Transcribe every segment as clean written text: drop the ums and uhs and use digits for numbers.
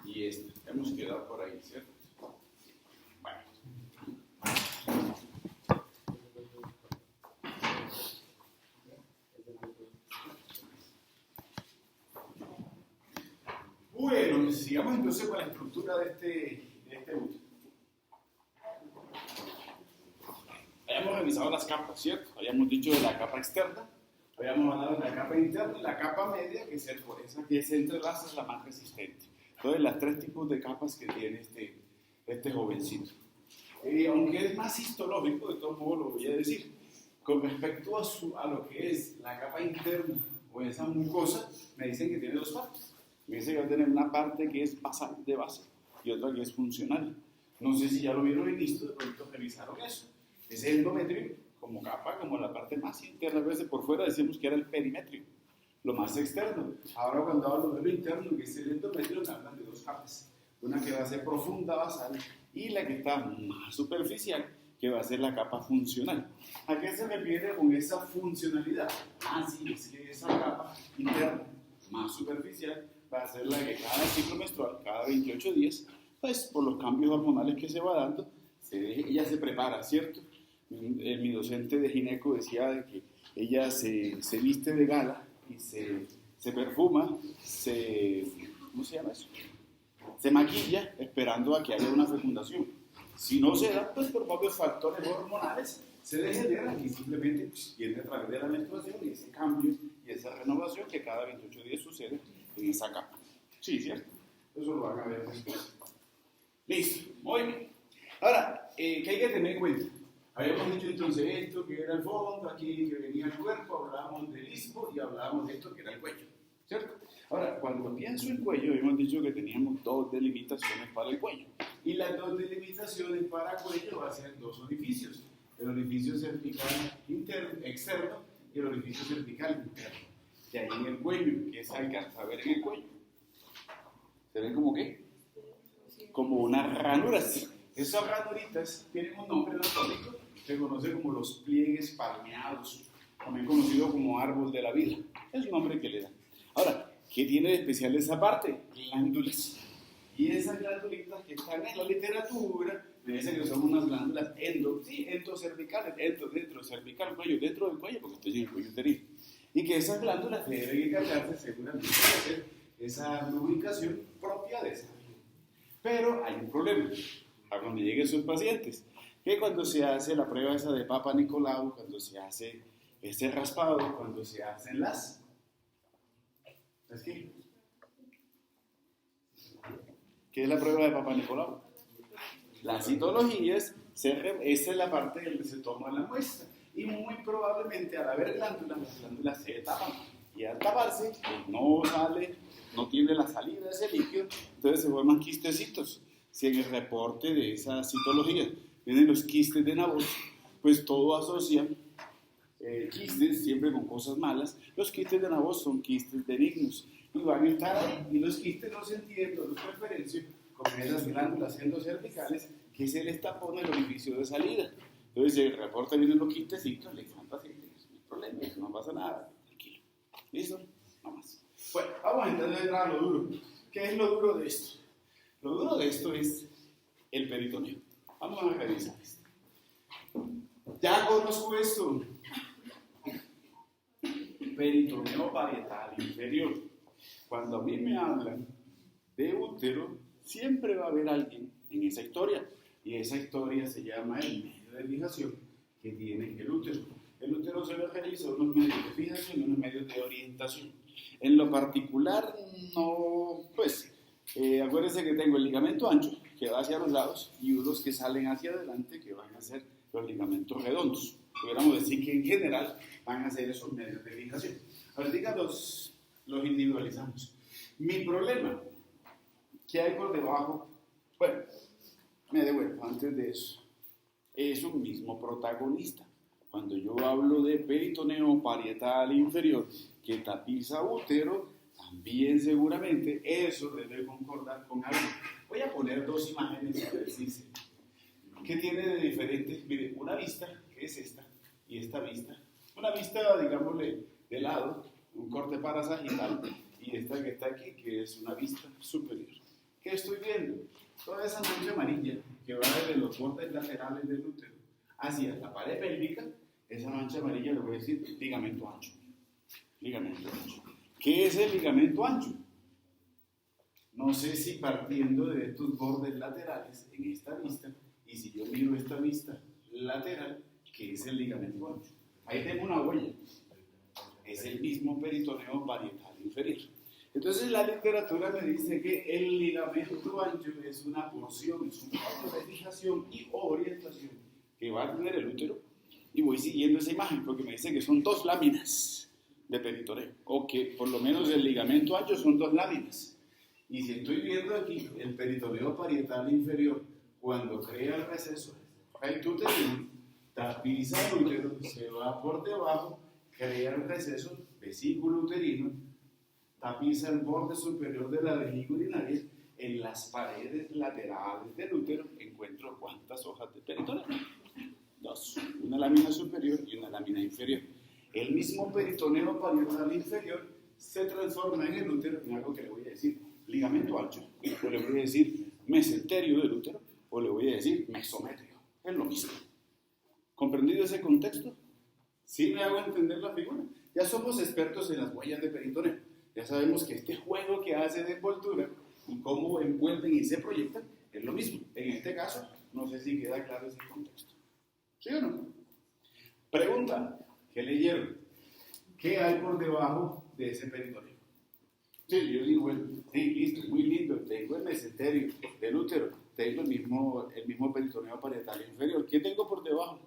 y esta. Hemos quedado por ahí, ¿cierto? Bueno. Bueno, sigamos entonces con la estructura de este útero. Habíamos revisado las capas, ¿cierto? Habíamos dicho de la capa externa, habíamos hablado de la capa interna y la capa media, que es esa que se entrelaza, es la más resistente. Entonces, las tres tipos de capas que tiene este jovencito. Aunque es más histológico, de todos modos lo voy a decir, con respecto a lo que es la capa interna o esa mucosa, me dicen que tiene dos partes. Me dicen que va a tener una parte que es basal, de base, y otra que es funcional. No sé si ya lo vieron en esto, de pronto revisaron eso. Ese es el endometrio, como capa, como la parte más interna. A veces por fuera decíamos que era el perimetrio, lo más externo. Ahora cuando hablo de lo interno, que es el endometrio, me hablan de dos capas. Una que va a ser profunda, basal, y la que está más superficial, que va a ser la capa funcional. ¿A qué se refiere con esa funcionalidad? Sí, es que esa capa interna, más superficial, va a ser la que cada ciclo menstrual, cada 28 días, pues por los cambios hormonales que se va dando, ella se prepara, ¿cierto? Mi docente de gineco decía de que ella se viste de gala y se perfuma, ¿cómo se llama eso? Se maquilla esperando a que haya una fecundación. Si no se da, pues por propios factores hormonales se degeneran y simplemente viene a través de la menstruación y ese cambio y esa renovación que cada 28 días sucede en esa capa. Sí, ¿cierto? Eso lo van a ver después. Listo, muy bien. Ahora, ¿qué hay que tener en cuenta? Habíamos dicho entonces esto que era el fondo, aquí que venía el cuerpo, hablábamos del istmo y hablábamos de esto que era el cuello, ¿cierto? Ahora, cuando pienso en cuello, hemos dicho que teníamos dos delimitaciones para el cuello. Y las dos delimitaciones para cuello van a ser dos orificios. El orificio cervical externo y el orificio cervical interno. Que hay en el cuello, que es alcanza a ver en el cuello. ¿Se ven como qué? Como unas ranuras. Esas ranuritas tienen un nombre anatómico, se conoce como los pliegues palmeados, también conocido como árbol de la vida. Es un nombre que le dan. Ahora, ¿qué tiene de especial esa parte? Glándulas. Y esas glándulitas que están en la literatura, me dicen que son unas glándulas endocervicales, dentro cervical, cuello, dentro del cuello, porque estoy en el cuello uterino. Y que esas glándulas deben encargarse seguramente de hacer esa lubricación propia de esa región. Pero hay un problema, a cuando lleguen sus pacientes, que cuando se hace la prueba esa de Papa Nicolau, cuando se hace ese raspado, cuando se hacen las... ¿Es qué? ¿Qué es la prueba de Papa Nicolau? Las citologías, esa es la parte donde se toma la muestra. Y muy probablemente al haber glándulas, las glándulas se tapan. Y al taparse, pues no sale, no tiene la salida de ese líquido, entonces se forman quistecitos. Si en el reporte de esa citología vienen los quistes de Nabot, pues todo asocia quistes siempre con cosas malas. Los quistes de Nabot son quistes benignos y van a estar ahí. Y los quistes no se entienden, los preferencio con esas glándulas endocervicales que se les tapona el orificio de salida. Entonces, si el reporte vienen los quistecitos, le dicen al paciente, no hay problema, no pasa nada, tranquilo. ¿Listo? No más. Bueno, vamos a entender a lo duro. ¿Qué es lo duro de esto? Lo duro de esto es el peritoneo. Vamos a revisar esto. Ya conozco esto. Peritoneo parietal inferior. Cuando a mí me hablan de útero, siempre va a haber alguien en esa historia. Y esa historia se llama el medio de fijación que tiene el útero. El útero se le realiza unos medios de fijación y unos medios de orientación. En lo particular, no, pues, acuérdense que tengo el ligamento ancho, que va hacia los lados, y unos que salen hacia adelante, que van a ser los ligamentos redondos. Pudiéramos decir que en general van a ser esos medios de fijación. Ahorita los individualizamos. Mi problema, ¿qué hay por debajo? Bueno, me devuelvo antes de eso. Es un mismo protagonista. Cuando yo hablo de peritoneo parietal inferior que tapiza útero, también seguramente eso debe concordar con algo. Voy a poner dos imágenes a ver si se... ¿Qué tiene de diferente? Mire, una vista, que es esta, y esta vista. Una vista, digámosle, de lado, un corte parasagital, y esta que está aquí, que es una vista superior. ¿Qué es toda esa mancha amarilla que va desde los bordes laterales del útero hacia la pared pélvica, esa mancha amarilla le voy a decir ligamento ancho. Ligamento ancho. ¿Qué es el ligamento ancho? No sé si partiendo de estos bordes laterales en esta vista, y si yo miro esta vista lateral, ¿qué es el ligamento ancho? Ahí tengo una huella. Es el mismo peritoneo parietal inferior. Entonces la literatura me dice que el ligamento ancho es una porción, es un punto de fijación y orientación que va a tener el útero, y voy siguiendo esa imagen porque me dice que son dos láminas de peritoneo, o que por lo menos el ligamento ancho son dos láminas. Y si estoy viendo aquí el peritoneo parietal inferior, cuando crea el receso uterino, tapiza el útero, se va por debajo, crea el receso, vesículo uterino, tapiza el borde superior de la vejiga urinaria. En las paredes laterales del útero encuentro ¿cuántas hojas de peritoneo? Dos, una lámina superior y una lámina inferior. El mismo peritoneo parietal inferior se transforma en el útero en algo que le voy a decir ligamento ancho, o le voy a decir mesenterio del útero, o le voy a decir mesometrio. Es lo mismo. ¿Comprendido ese contexto? ¿Sí me hago entender la figura? Ya somos expertos en las huellas de peritoneo. Ya sabemos que este juego que hace de envoltura y cómo envuelven y se proyectan es lo mismo. En este caso, no sé si queda claro ese contexto. ¿Sí o no? Pregunta, ¿qué leyeron? ¿Qué hay por debajo de ese peritoneo? Sí, yo digo, sí, listo, muy lindo, tengo el mesenterio del útero, tengo el mismo peritoneo parietal inferior. ¿Qué tengo por debajo?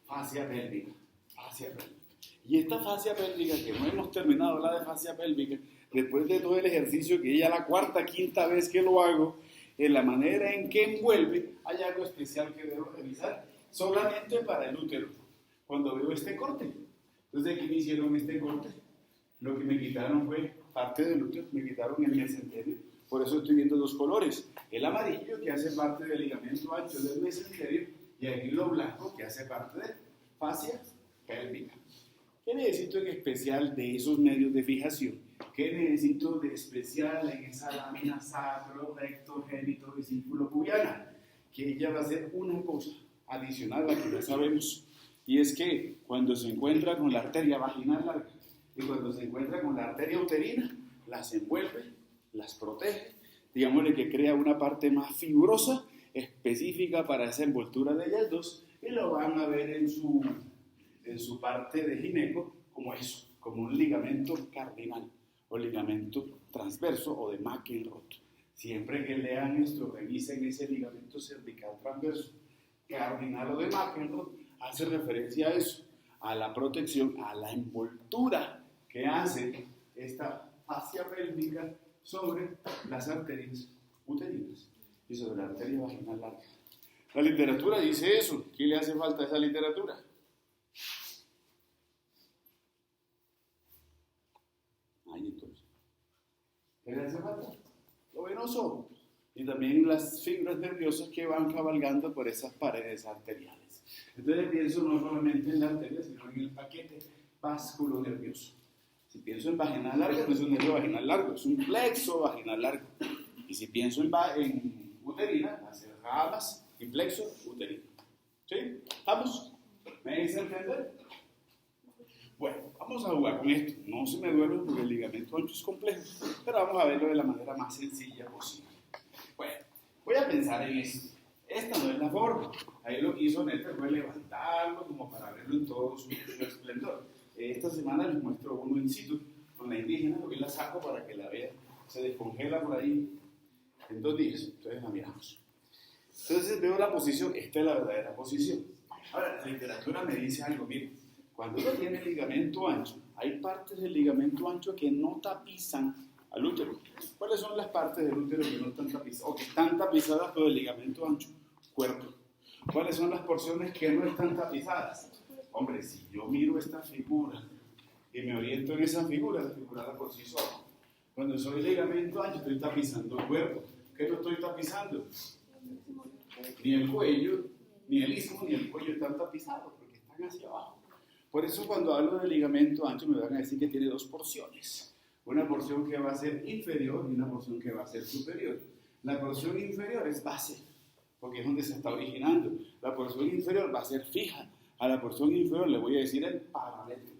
Fascia pélvica. Fascia pélvica. Y esta fascia pélvica, que no hemos terminado de hablar de fascia pélvica, después de todo el ejercicio, que ya la cuarta, quinta vez que lo hago, en la manera en que envuelve, hay algo especial que debo revisar, solamente para el útero, cuando veo este corte. Entonces, aquí me hicieron este corte. Lo que me quitaron fue parte del útero, me quitaron el mesenterio. Por eso estoy viendo dos colores. El amarillo, que hace parte del ligamento ancho del mesenterio, y aquí lo blanco, que hace parte de fascia pélvica. ¿Qué necesito en especial de esos medios de fijación? ¿Qué necesito de especial en esa lámina sacro, recto, génito, vesículo pubiana? Que ella va a hacer una cosa adicional a la que ya sabemos, y es que cuando se encuentra con la arteria vaginal larga y cuando se encuentra con la arteria uterina, las envuelve, las protege, digámosle que crea una parte más fibrosa, específica para esa envoltura de ellas dos, y lo van a ver en su parte de gineco como eso, como un ligamento cardinal o ligamento transverso o de McElroth. Siempre que lean esto, revisen ese ligamento cervical transverso, cardinal o de McElroth, hace referencia a eso, a la protección, a la envoltura que hace esta fascia pélvica sobre las arterias uterinas y sobre la arteria vaginal larga. La literatura dice eso. ¿Qué le hace falta a esa literatura? Ahí entonces. ¿Qué le hace falta? Lo venoso. Y también las fibras nerviosas que van cabalgando por esas paredes arteriales. Entonces pienso no solamente en la arteria, sino en el paquete vasculo nervioso. Si pienso en vaginal larga, no es un nervio vaginal largo, es un plexo vaginal largo. Y si pienso en uterina, va a ser ramas y plexo uterino. ¿Sí? ¿Estamos? ¿Me hice entender? Bueno, vamos a jugar con esto. No se me duele porque el ligamento ancho es complejo, pero vamos a verlo de la manera más sencilla posible. Bueno, voy a pensar en esto. Esta no es la forma. Ahí lo que hizo Néstor fue levantarlo como para verlo en todo su esplendor. Esta semana les muestro uno in situ con la indígena, hoy la saco para que la vean. Se descongela por ahí en 2 días, entonces la miramos. Entonces veo la posición, esta es la verdadera posición. Ahora, la literatura me dice algo, miren, cuando uno tiene ligamento ancho, hay partes del ligamento ancho que no tapizan al útero. ¿Cuáles son las partes del útero que no están tapizadas o que están tapizadas por el ligamento ancho? Cuerpo. ¿Cuáles son las porciones que no están tapizadas? Hombre, si yo miro esta figura y me oriento en esa figura, la figura por sí sola. Cuando soy ligamento ancho, estoy tapizando el cuerpo. ¿Qué no estoy tapizando? Ni el cuello, ni el istmo, ni el cuello están tapizados porque están hacia abajo. Por eso cuando hablo de ligamento ancho me van a decir que tiene 2 porciones. una porción que va a ser inferior y una porción que va a ser superior. La porción inferior es base, porque es donde se está originando. La porción inferior va a ser fija. A la porción inferior le voy a decir el parámetro.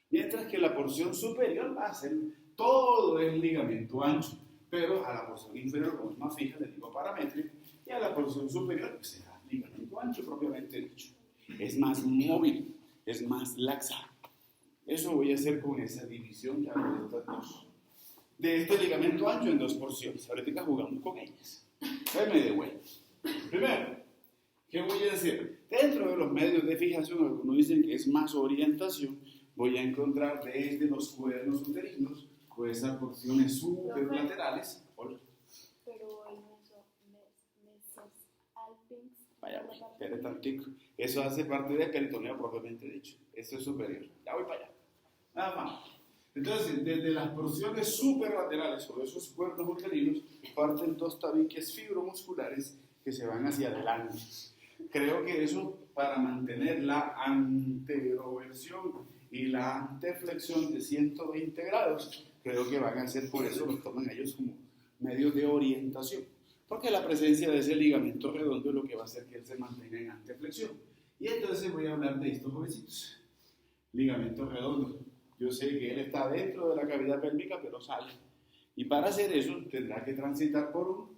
Mientras que la porción superior va a ser todo el ligamento ancho, pero a la porción inferior, como es más fija, le digo parámetro, y a la porción superior pues será ligamento ancho propiamente dicho. Es más móvil, es más laxa. Eso voy a hacer con esa división que hago de estas dos. De este ligamento ancho en dos porciones. Ahorita jugamos con ellas. Déjame de vuelta. Primero, ¿qué voy a hacer? Dentro de los medios de fijación, algunos dicen que es más orientación, voy a encontrar desde los cuernos uterinos, o esas porciones superlaterales. Hola. Pero el mesoalpins. Vaya, espere tantico. Eso hace parte del peritoneo propiamente dicho. Eso es superior. Ya voy para allá. Nada más. Entonces, desde las porciones superlaterales o esos cuernos uterinos, parten dos tabiques fibromusculares que se van hacia adelante. Creo que eso, para mantener la anteroversión y la anteflexión de 120 grados, creo que van a ser, por eso los toman ellos como medios de orientación. Porque la presencia de ese ligamento redondo es lo que va a hacer que él se mantenga en anteflexión. Y entonces voy a hablar de estos jovencitos. Ligamento redondo. Yo sé que él está dentro de la cavidad pélvica, pero sale. Y para hacer eso tendrá que transitar por un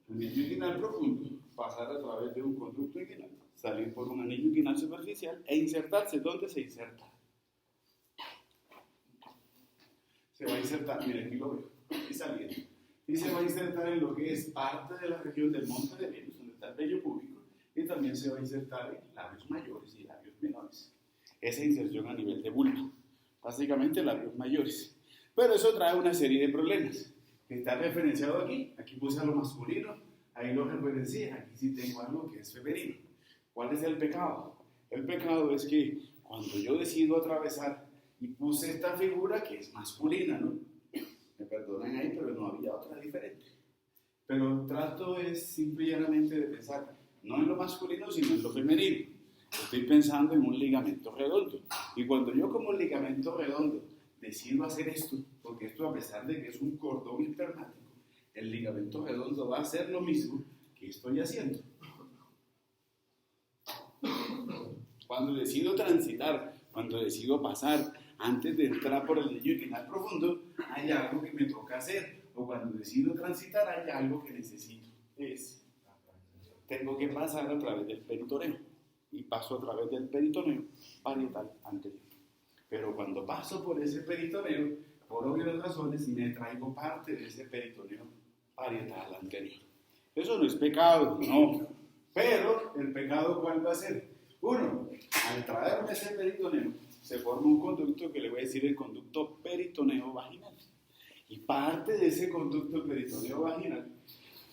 anillo inguinal profundo, pasar a través de un conducto inguinal, salir por un anillo inguinal superficial e insertarse. ¿Dónde se inserta? Se va a insertar, mire, aquí lo veo, y saliendo. Y se va a insertar en lo que es parte de la región del monte de Venus, donde está el vello púbico, y también se va a insertar en labios mayores y labios menores. Esa inserción a nivel de vulva, básicamente labios mayores. Pero eso trae una serie de problemas. Está referenciado aquí, aquí puse a lo masculino, ahí lo referencié, aquí sí tengo algo que es femenino. ¿Cuál es el pecado? El pecado es que cuando yo decido atravesar y puse esta figura que es masculina, ¿no? Me perdonan ahí, pero no había otra diferente. Pero trato es simple y llanamente de pensar, no en lo masculino, sino en lo femenino. Estoy pensando en un ligamento redondo. Y cuando yo como ligamento redondo decido hacer esto, porque esto a pesar de que es un cordón internático, el ligamento redondo va a hacer lo mismo que estoy haciendo. Cuando decido transitar, cuando decido pasar, antes de entrar por el anillo inguinal profundo, hay algo que me toca hacer. O cuando decido transitar, hay algo que necesito. Tengo que pasar a través del peritoneo. Y paso a través del peritoneo parietal anterior. Pero cuando paso por ese peritoneo, por obvias razones, me traigo parte de ese peritoneo parietal anterior. Eso no es pecado, no. Pero el pecado, ¿cuál va a ser? Uno, al traerme ese peritoneo, se forma un conducto que le voy a decir el conducto peritoneo vaginal. Y parte de ese conducto peritoneo vaginal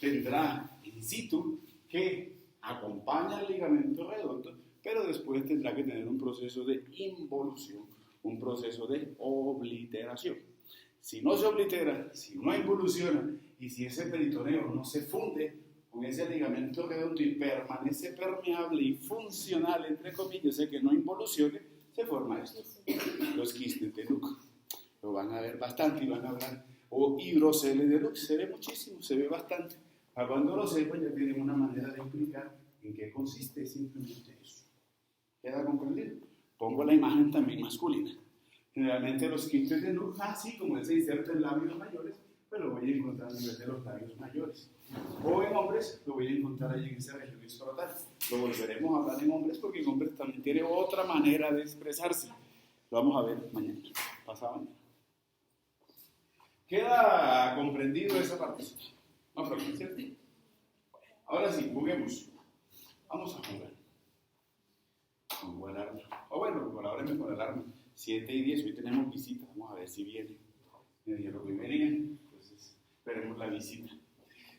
tendrá in situ que acompaña al ligamento redondo, pero después tendrá que tener un proceso de involución, un proceso de obliteración. Si no se oblitera, si no involuciona y si ese peritoneo no se funde con ese ligamento redondo y permanece permeable y funcional, entre comillas, que no involucione, se forma esto, los quistes de Lux. Lo van a ver bastante y van a hablar, o hidrocele de Lux, se ve muchísimo, se ve bastante. Cuando lo sepan ya tienen una manera de explicar en qué consiste simplemente eso. ¿Queda comprendido? Pongo la imagen también masculina. Generalmente los quistes de Lux, así como él se inserta en labios mayores, pues lo voy a encontrar a nivel de los labios mayores. O en hombres, lo voy a encontrar allí en esa región escrotal. Lo volveremos a hablar en hombres porque en hombres también tiene otra manera de expresarse. Lo vamos a ver mañana, pasado mañana. ¿Queda comprendido esa parte? No, pero ¿cierto? Ahora sí, juguemos. Vamos a jugar. Con el alarma. O bueno, colabórenme con el alarma. 7 y 10, hoy tenemos visita. Vamos a ver si viene. Me dijeron que venían, entonces esperemos la visita.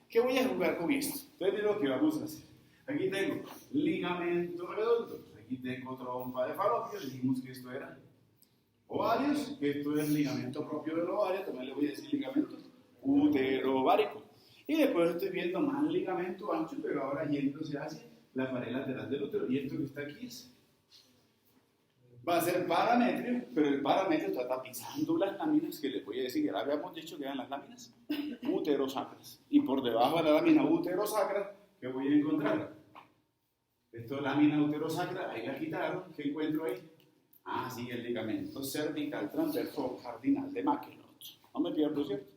¿Qué voy a jugar con esto? Entonces, lo que vamos a hacer. Aquí tengo ligamento redondo. Aquí tengo trompa de falopio. Dijimos que esto era ovarios, que esto es ligamento propio del ovario. También le voy a decir ligamento uterovárico. Y después estoy viendo más ligamento ancho, pero ahora yéndose hacia la pared lateral del útero. Y esto que está aquí es va a ser paramétrico, pero el paramétrico está tapizando las láminas que les voy a decir, ya habíamos dicho que eran las láminas uterosacras. Y por debajo de la lámina uterosacra, ¿qué voy a encontrar? Esto es lámina uterosacra, ahí la quitaron, ¿qué encuentro ahí? Ah, sí, el ligamento cervical transverso cardinal de Mackennot. No me pierdo, ¿cierto?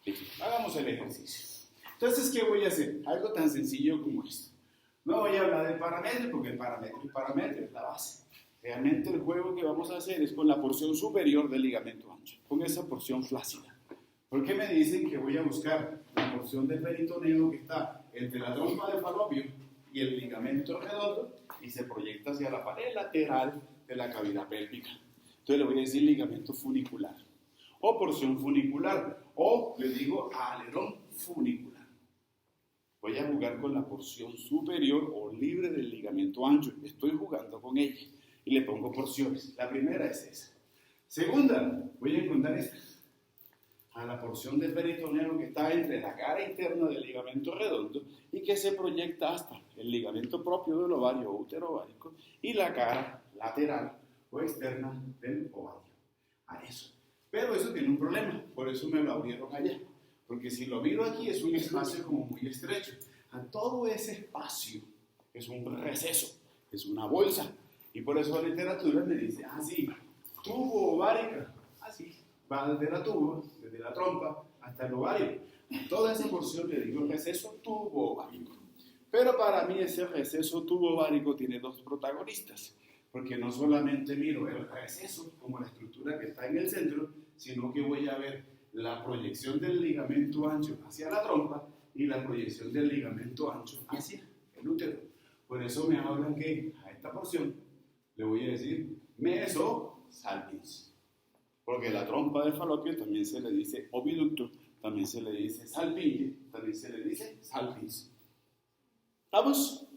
Sí. Hagamos el ejercicio. Entonces, ¿qué voy a hacer? Algo tan sencillo como esto. No voy a hablar del parámetro, porque el parámetro es la base. Realmente el juego que vamos a hacer es con la porción superior del ligamento ancho, con esa porción flácida. ¿Por qué me dicen que voy a buscar la porción del peritoneo que está entre la trompa de falopio y el ligamento redondo y se proyecta hacia la pared lateral de la cavidad pélvica? Entonces le voy a decir ligamento funicular, o porción funicular, o le digo alerón funicular. Voy a jugar con la porción superior o libre del ligamento ancho. Estoy jugando con ella y le pongo porciones. La primera es esa. Segunda, voy a encontrar esta. A la porción del peritoneo que está entre la cara interna del ligamento redondo y que se proyecta hasta el ligamento propio del ovario o útero ovárico y la cara lateral o externa del ovario. A eso. Pero eso tiene un problema, por eso me lo abrieron allá. Porque si lo miro aquí es un espacio como muy estrecho. A todo ese espacio es un receso, es una bolsa. Y por eso la literatura me dice, sí, tubo ovárica. Sí, va desde la tubo, desde la trompa hasta el ovario. A toda esa porción le digo receso tubo ovárico. Pero para mí ese receso tubo ovárico tiene dos protagonistas. Porque no solamente miro el receso como la estructura que está en el centro, sino que voy a ver la proyección del ligamento ancho hacia la trompa y la proyección del ligamento ancho hacia el útero. Por eso me hablan que a esta porción le voy a decir mesosalpinx. Porque la trompa del falopio también se le dice oviducto, también se le dice salpinge, también se le dice salpinx. ¿Vamos?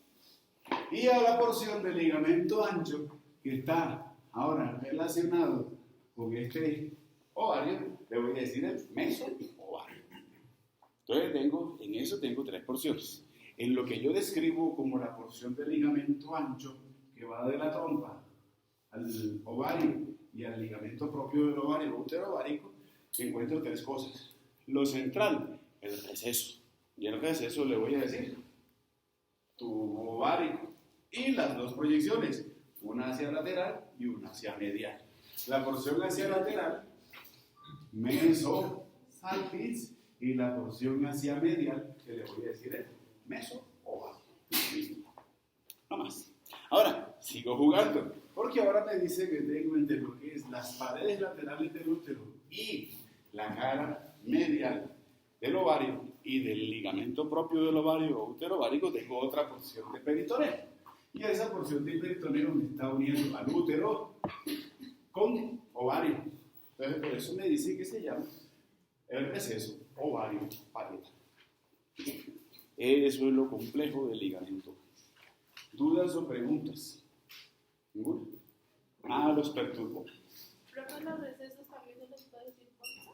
Y a la porción del ligamento ancho que está ahora relacionado con este ovario, le voy a decir el meso-ovario. Entonces en eso tengo tres porciones. En lo que yo describo como la porción del ligamento ancho que va de la trompa al ovario y al ligamento propio del ovario, útero ovárico, encuentro tres cosas. Lo central, el receso. Y el receso le voy a decir tubo ovárico. Y las dos proyecciones, una hacia lateral y una hacia medial. La porción hacia lateral, mesosalpinx, y la porción hacia medial, que le voy a decir es meso-ovario. No más. Ahora, sigo jugando, porque ahora me dice que tengo entre lo que es las paredes laterales del útero y la cara medial del ovario y del ligamento propio del ovario o útero ovárico, tengo otra porción de peritoneo. Y esa porción de peritoneo me está uniendo al útero con ovario. Entonces, por eso me dice que se llama el receso ovario-parietal. Eso es lo complejo del ligamento. ¿Dudas o preguntas? ¿Ninguna? Los perturbó. ¿Profe, los recesos también se los puede decir bolsa?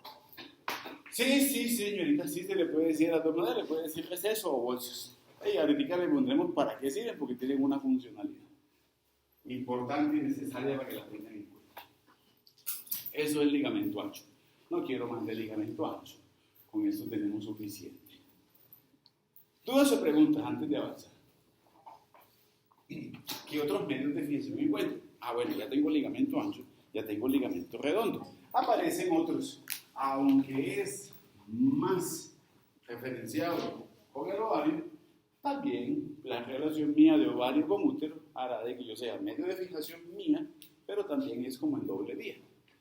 Sí, señorita, sí se le puede decir a tu madre, le puede decir receso o bolsas. Y ahorita le pondremos para qué sirven, porque tienen una funcionalidad importante y necesaria para que la tengan en cuenta. Eso es el ligamento ancho. No quiero más de ligamento ancho. Con eso tenemos suficiente. ¿Dudas o preguntas antes de avanzar? ¿Qué otros medios de fijación encuentro? Bueno, ya tengo ligamento ancho, ya tengo ligamento redondo. Aparecen otros, aunque es más referenciado con el ovario, también la relación mía de ovario con útero hará de que yo sea medio de fijación mía, pero también es como en doble vía.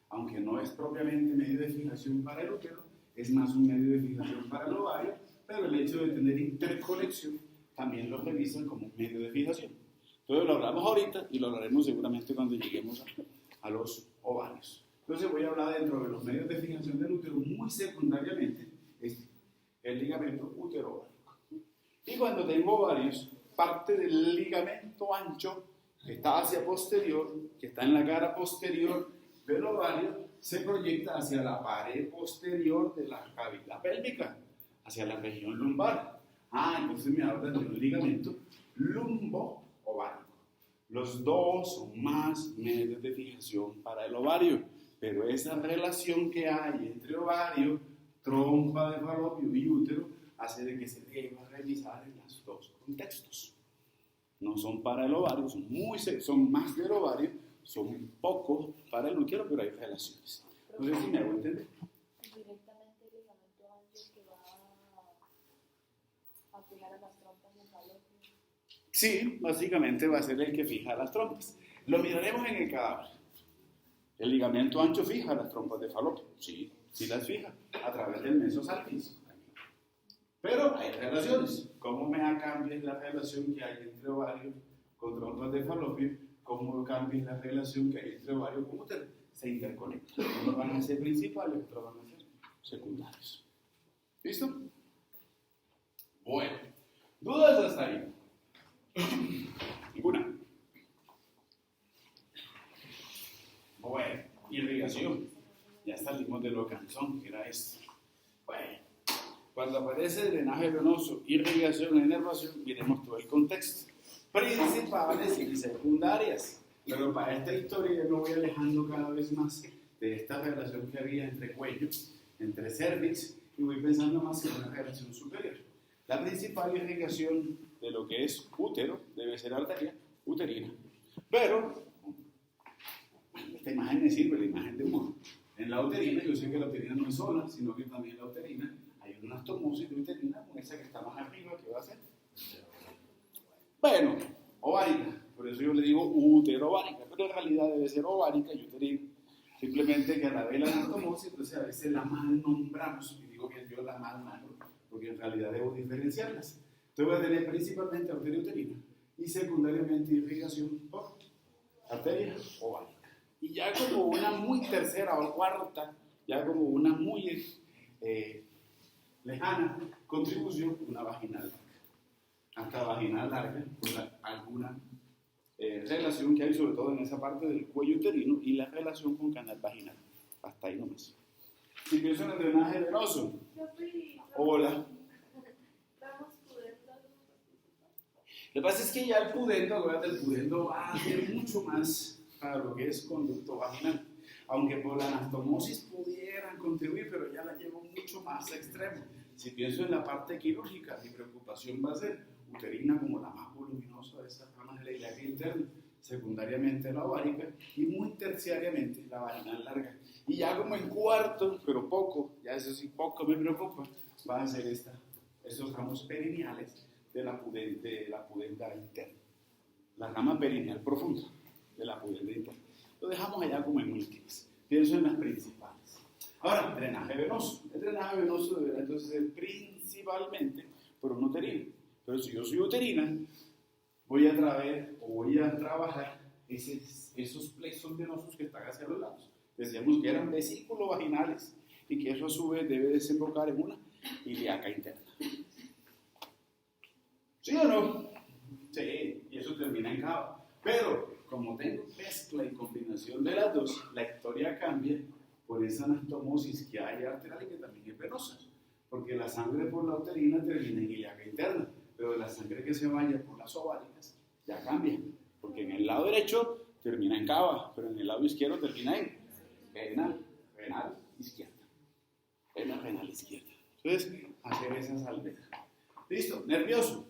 Aunque no es propiamente medio de fijación para el útero, es más un medio de fijación para el ovario, pero el hecho de tener interconexión también lo revisan como un medio de fijación. Entonces lo hablamos ahorita y lo hablaremos seguramente cuando lleguemos a los ovarios. Entonces voy a hablar dentro de los medios de fijación del útero muy secundariamente el ligamento útero-ovárico. Y cuando tengo ovarios, parte del ligamento ancho que está hacia posterior, que está en la cara posterior del ovario, se proyecta hacia la pared posterior de la cavidad pélvica, hacia la región lumbar. Entonces me hablan de un ligamento lumbo-ovárico. Los dos son más medios de fijación para el ovario, pero esa relación que hay entre ovario, trompa de falopio y útero hace de que se deba revisar en los dos contextos. No son para el ovario, son más del ovario, son pocos para el útero, pero hay relaciones. No sé si me hago entender. Directamente el ligamento ancho que va a fijar a las trompas del falopio. Sí, básicamente va a ser el que fija las trompas. Lo miraremos en el cadáver. El ligamento ancho fija las trompas de falopio. Sí, sí las fija a través del mesosalpingo. Pero hay relaciones. ¿Cómo me cambia la relación que hay entre ovario con trompas de falopio? ¿Cómo cambia la relación que hay entre ovario con útero? Se interconectan. Unos van a ser principales, otros van a ser secundarios. ¿Listo? Bueno. ¿Dudas hasta ahí? Ninguna. Bueno, irrigación. Ya salimos de lo cansón que era esto. Bueno, cuando aparece drenaje venoso, irrigación e inervación, miremos todo el contexto. Principales y secundarias. Pero para esta historia yo me voy alejando cada vez más de esta relación que había entre cuello, entre cervix, y voy pensando más en una relación superior. La principal irrigación de lo que es útero debe ser arteria uterina. Pero, esta imagen me sirve, la imagen de uno. En la uterina, yo sé que la uterina no es sola, sino que también en la uterina hay una anastomosis de uterina, con esa que está más arriba, ¿qué va a ser? Bueno, ovárica. Por eso yo le digo útero-ovárica, pero en realidad debe ser ovárica y uterina. Simplemente que a la vez la anastomosis, entonces a veces la mal nombramos, y digo que yo la mal nombro, porque en realidad debo diferenciarlas. Entonces voy a tener principalmente arteria uterina y secundariamente irrigación por arteria ovárica. Y ya como una muy tercera o cuarta, ya como una muy lejana contribución, una vaginal larga. Hasta vaginal larga, por alguna relación que hay sobre todo en esa parte del cuello uterino y la relación con canal vaginal. Hasta ahí nomás. Si pienso en el drenaje venoso, hola. Lo que pasa es que ya el pudendo va a ser mucho más para lo que es conducto vaginal. Aunque por la anastomosis pudieran contribuir, pero ya la llevo mucho más a extremo. Si pienso en la parte quirúrgica, mi preocupación va a ser uterina como la más voluminosa de esas ramas de la ilíaca interna, secundariamente la ovárica y muy terciariamente la vaginal larga. Y ya como en cuarto, pero poco, ya eso sí poco me preocupa, va a ser esos ramos perineales de la pudenda interna. La rama perineal profunda de la pudenda interna. Lo dejamos allá como en últimas. Pienso en las principales. Ahora, drenaje venoso. El drenaje venoso deberá entonces ser principalmente por un uterino. Pero si yo soy uterina, voy a trabajar esos plexos venosos que están hacia los lados. Decíamos que eran vesículos vaginales y que eso a su vez debe desembocar en una ilíaca interna. ¿Sí o no? Sí, y eso termina en cava. Pero como tengo mezcla y combinación de las dos, la historia cambia por esa anastomosis que hay arterial y que también es venosa. Porque la sangre por la uterina termina en ilíaca interna, pero la sangre que se vaya por las ováricas ya cambia. Porque en el lado derecho termina en cava, pero en el lado izquierdo termina en renal izquierda. Renal izquierda. Entonces, hacer esa salvedad. ¿Listo? Nervioso.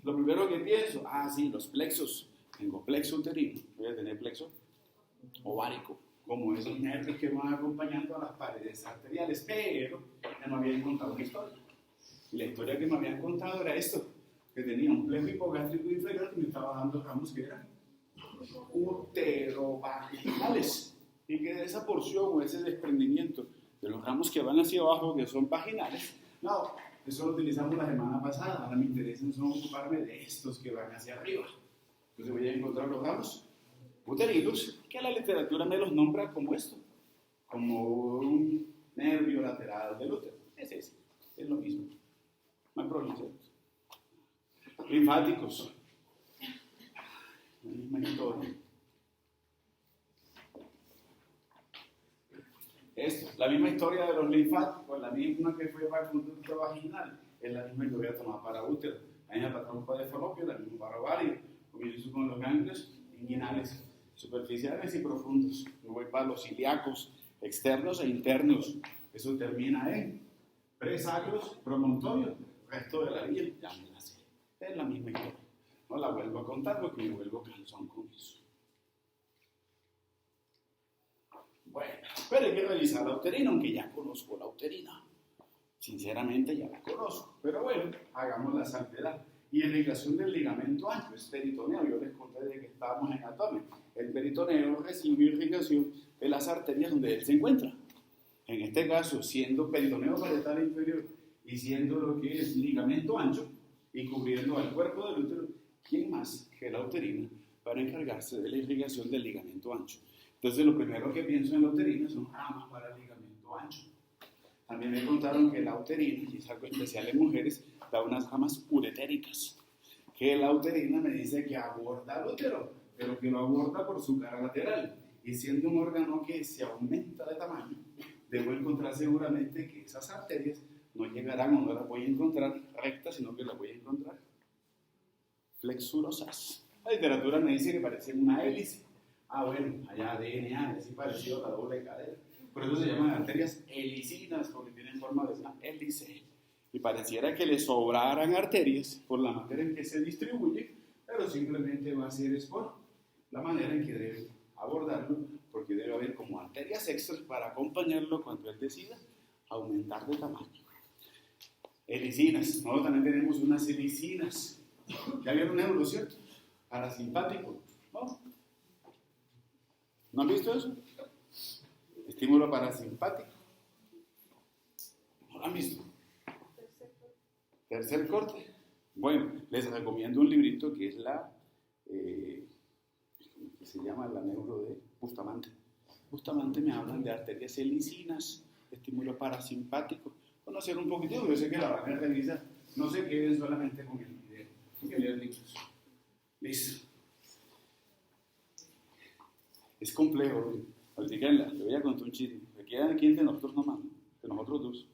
Lo primero que pienso, sí, los plexos. Tengo plexo uterino, voy a tener plexo ovárico, como esos nervios que van acompañando a las paredes arteriales, pero ya me habían contado una historia. Y la historia que me habían contado era esto, que tenía un plexo hipogástrico inferior que me estaba dando ramos que eran uterovaginales, y que de esa porción o ese desprendimiento de los ramos que van hacia abajo, que son vaginales, no, eso lo utilizamos la semana pasada. Ahora me interesan son ocuparme de estos que van hacia arriba. Entonces voy a encontrar los ramos uterinos, que la literatura me los nombra como esto, como un nervio lateral del útero. Es lo mismo. Más pronunciado. Linfáticos. La misma historia. La misma historia de los linfáticos, la misma que fue para conducto vaginal, es la misma que voy a tomar para útero. La misma para trompa de falopio, la misma para ovario. Comienzo con los ganglios inguinales, superficiales y profundos. Me voy para los ilíacos, externos e internos. Eso termina en presagros, promontorio, resto de la vía, ya me la sé. Es la misma historia. No la vuelvo a contar porque me vuelvo cansón con eso. Bueno, pero hay que revisar la uterina, aunque ya conozco la uterina. Sinceramente ya la conozco. Pero bueno, hagamos la salvedad. Y irrigación del ligamento ancho, es peritoneo. Yo les conté de que estábamos en abdomen. El peritoneo recibe irrigación de las arterias donde él se encuentra. En este caso, siendo peritoneo parietal inferior y siendo lo que es ligamento ancho y cubriendo al cuerpo del útero, ¿quién más que la uterina para encargarse de la irrigación del ligamento ancho? Entonces, lo primero que pienso en la uterina son ramas para el ligamento ancho. También me contaron que la uterina, y es algo especial en mujeres, da unas ramas uretéricas. Que la uterina me dice que aborda el útero, pero que lo aborda por su cara lateral. Y siendo un órgano que se aumenta de tamaño, debo encontrar seguramente que esas arterias no llegarán o no las voy a encontrar rectas, sino que las voy a encontrar flexurosas. La literatura me dice que parecen una hélice. Ah, bueno, allá ADN, así parecido a la doble cadera. Por eso se llaman arterias helicinas, porque tienen forma de una hélice. Y pareciera que le sobraran arterias por la manera en que se distribuye, pero simplemente va a ser por la manera en que debe abordarlo, porque debe haber como arterias extras para acompañarlo cuando él decida aumentar de tamaño. Helicinas, nosotros también tenemos unas helicinas. ¿Ya vieron un euro, cierto? Parasimpático, ¿no? ¿No han visto eso? Estímulo parasimpático. ¿No lo han visto? Tercer corte. Bueno, les recomiendo un librito que es que se llama La Neuro de Bustamante. Bustamante me hablan de arterias helicinas, estímulo parasimpático. Conocer un poquitito, yo sé que la van a revisar. No se queden solamente con el video. Hay que leer libros. Listo. Es complejo. Practíquenla. Te voy a contar un chiste. Me quedan aquí entre nosotros nomás, de nosotros dos.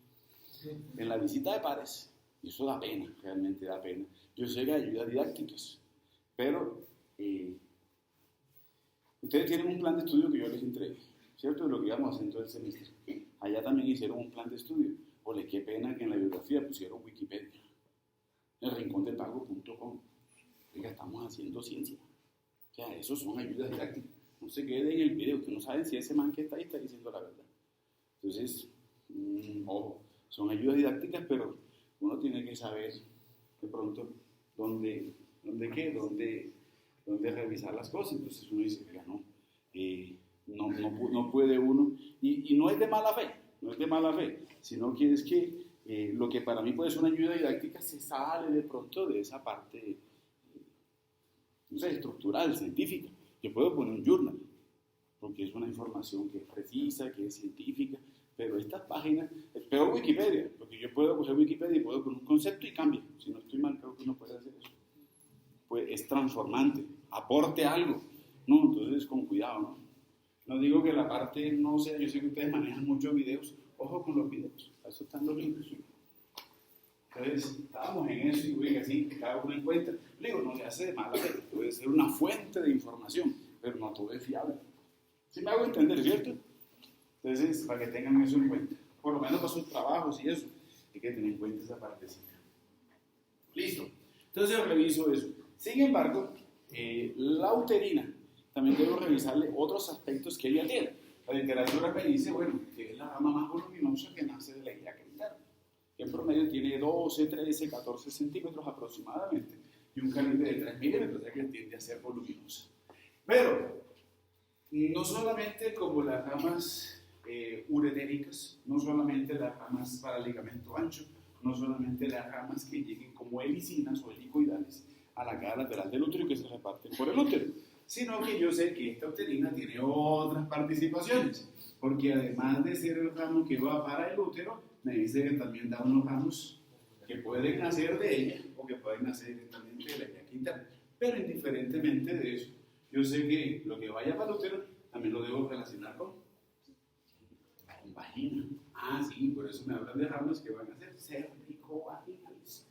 En la visita de pares, y eso da pena, realmente da pena. Yo sé que hay ayudas didácticas, pero ustedes tienen un plan de estudio que yo les entregué, ¿cierto? De lo que íbamos a hacer en todo el semestre. Allá también hicieron un plan de estudio. Ole, qué pena que en la bibliografía pusieron Wikipedia, el rincondelpago.com. Oiga, estamos haciendo ciencia. O sea, eso son ayudas didácticas. No se queden en el video, que no saben si ese man que está ahí está diciendo la verdad. Entonces, ojo, son ayudas didácticas, pero uno tiene que saber de pronto dónde revisar las cosas. Entonces uno dice, ya no puede uno, y no es de mala fe, sino que es que lo que para mí puede ser una ayuda didáctica se sale de pronto de esa parte, no sé, estructural, científica. Yo puedo poner un journal, porque es una información que es precisa, que es científica, pero estas páginas, es peor Wikipedia, porque yo puedo coger Wikipedia y puedo poner un concepto y cambia. Si no estoy mal, creo que uno puede hacer eso. Pues es transformante, aporte algo, ¿no? Entonces, con cuidado, ¿no? No digo que la parte no sea, yo sé que ustedes manejan muchos videos, ojo con los videos, a eso están los libros. Entonces, estábamos en eso y oiga, así, cada uno encuentra. Le digo, no se hace de mala fe, puede ser una fuente de información, pero no todo es fiable. ¿Sí me hago entender, cierto? Entonces, para que tengan eso en cuenta, por lo menos para sus trabajos y eso, hay que tener en cuenta esa partecita. Listo. Entonces, reviso eso. Sin embargo, la uterina, también debo revisarle otros aspectos que ella tiene. La literatura me dice, bueno, que es la rama más voluminosa que nace de la ilíaca interna, que en promedio tiene 12, 13, 14 centímetros aproximadamente, y un calibre de 3 milímetros, o sea que tiende a ser voluminosa. Pero, no solamente como las ramas uretéricas, no solamente las ramas para el ligamento ancho, no solamente las ramas que lleguen como helicinas o helicoidales a la cara lateral del útero y que se reparten por el útero, sino que yo sé que esta uterina tiene otras participaciones, porque además de ser el ramo que va para el útero, me dice que también da unos ramos que pueden nacer de ella o que pueden nacer directamente de la ilíaca interna. Pero indiferentemente de eso, yo sé que lo que vaya para el útero también lo debo relacionar con vagina. Ah, sí, por eso me hablan de ramas que van a ser cervicovaginales.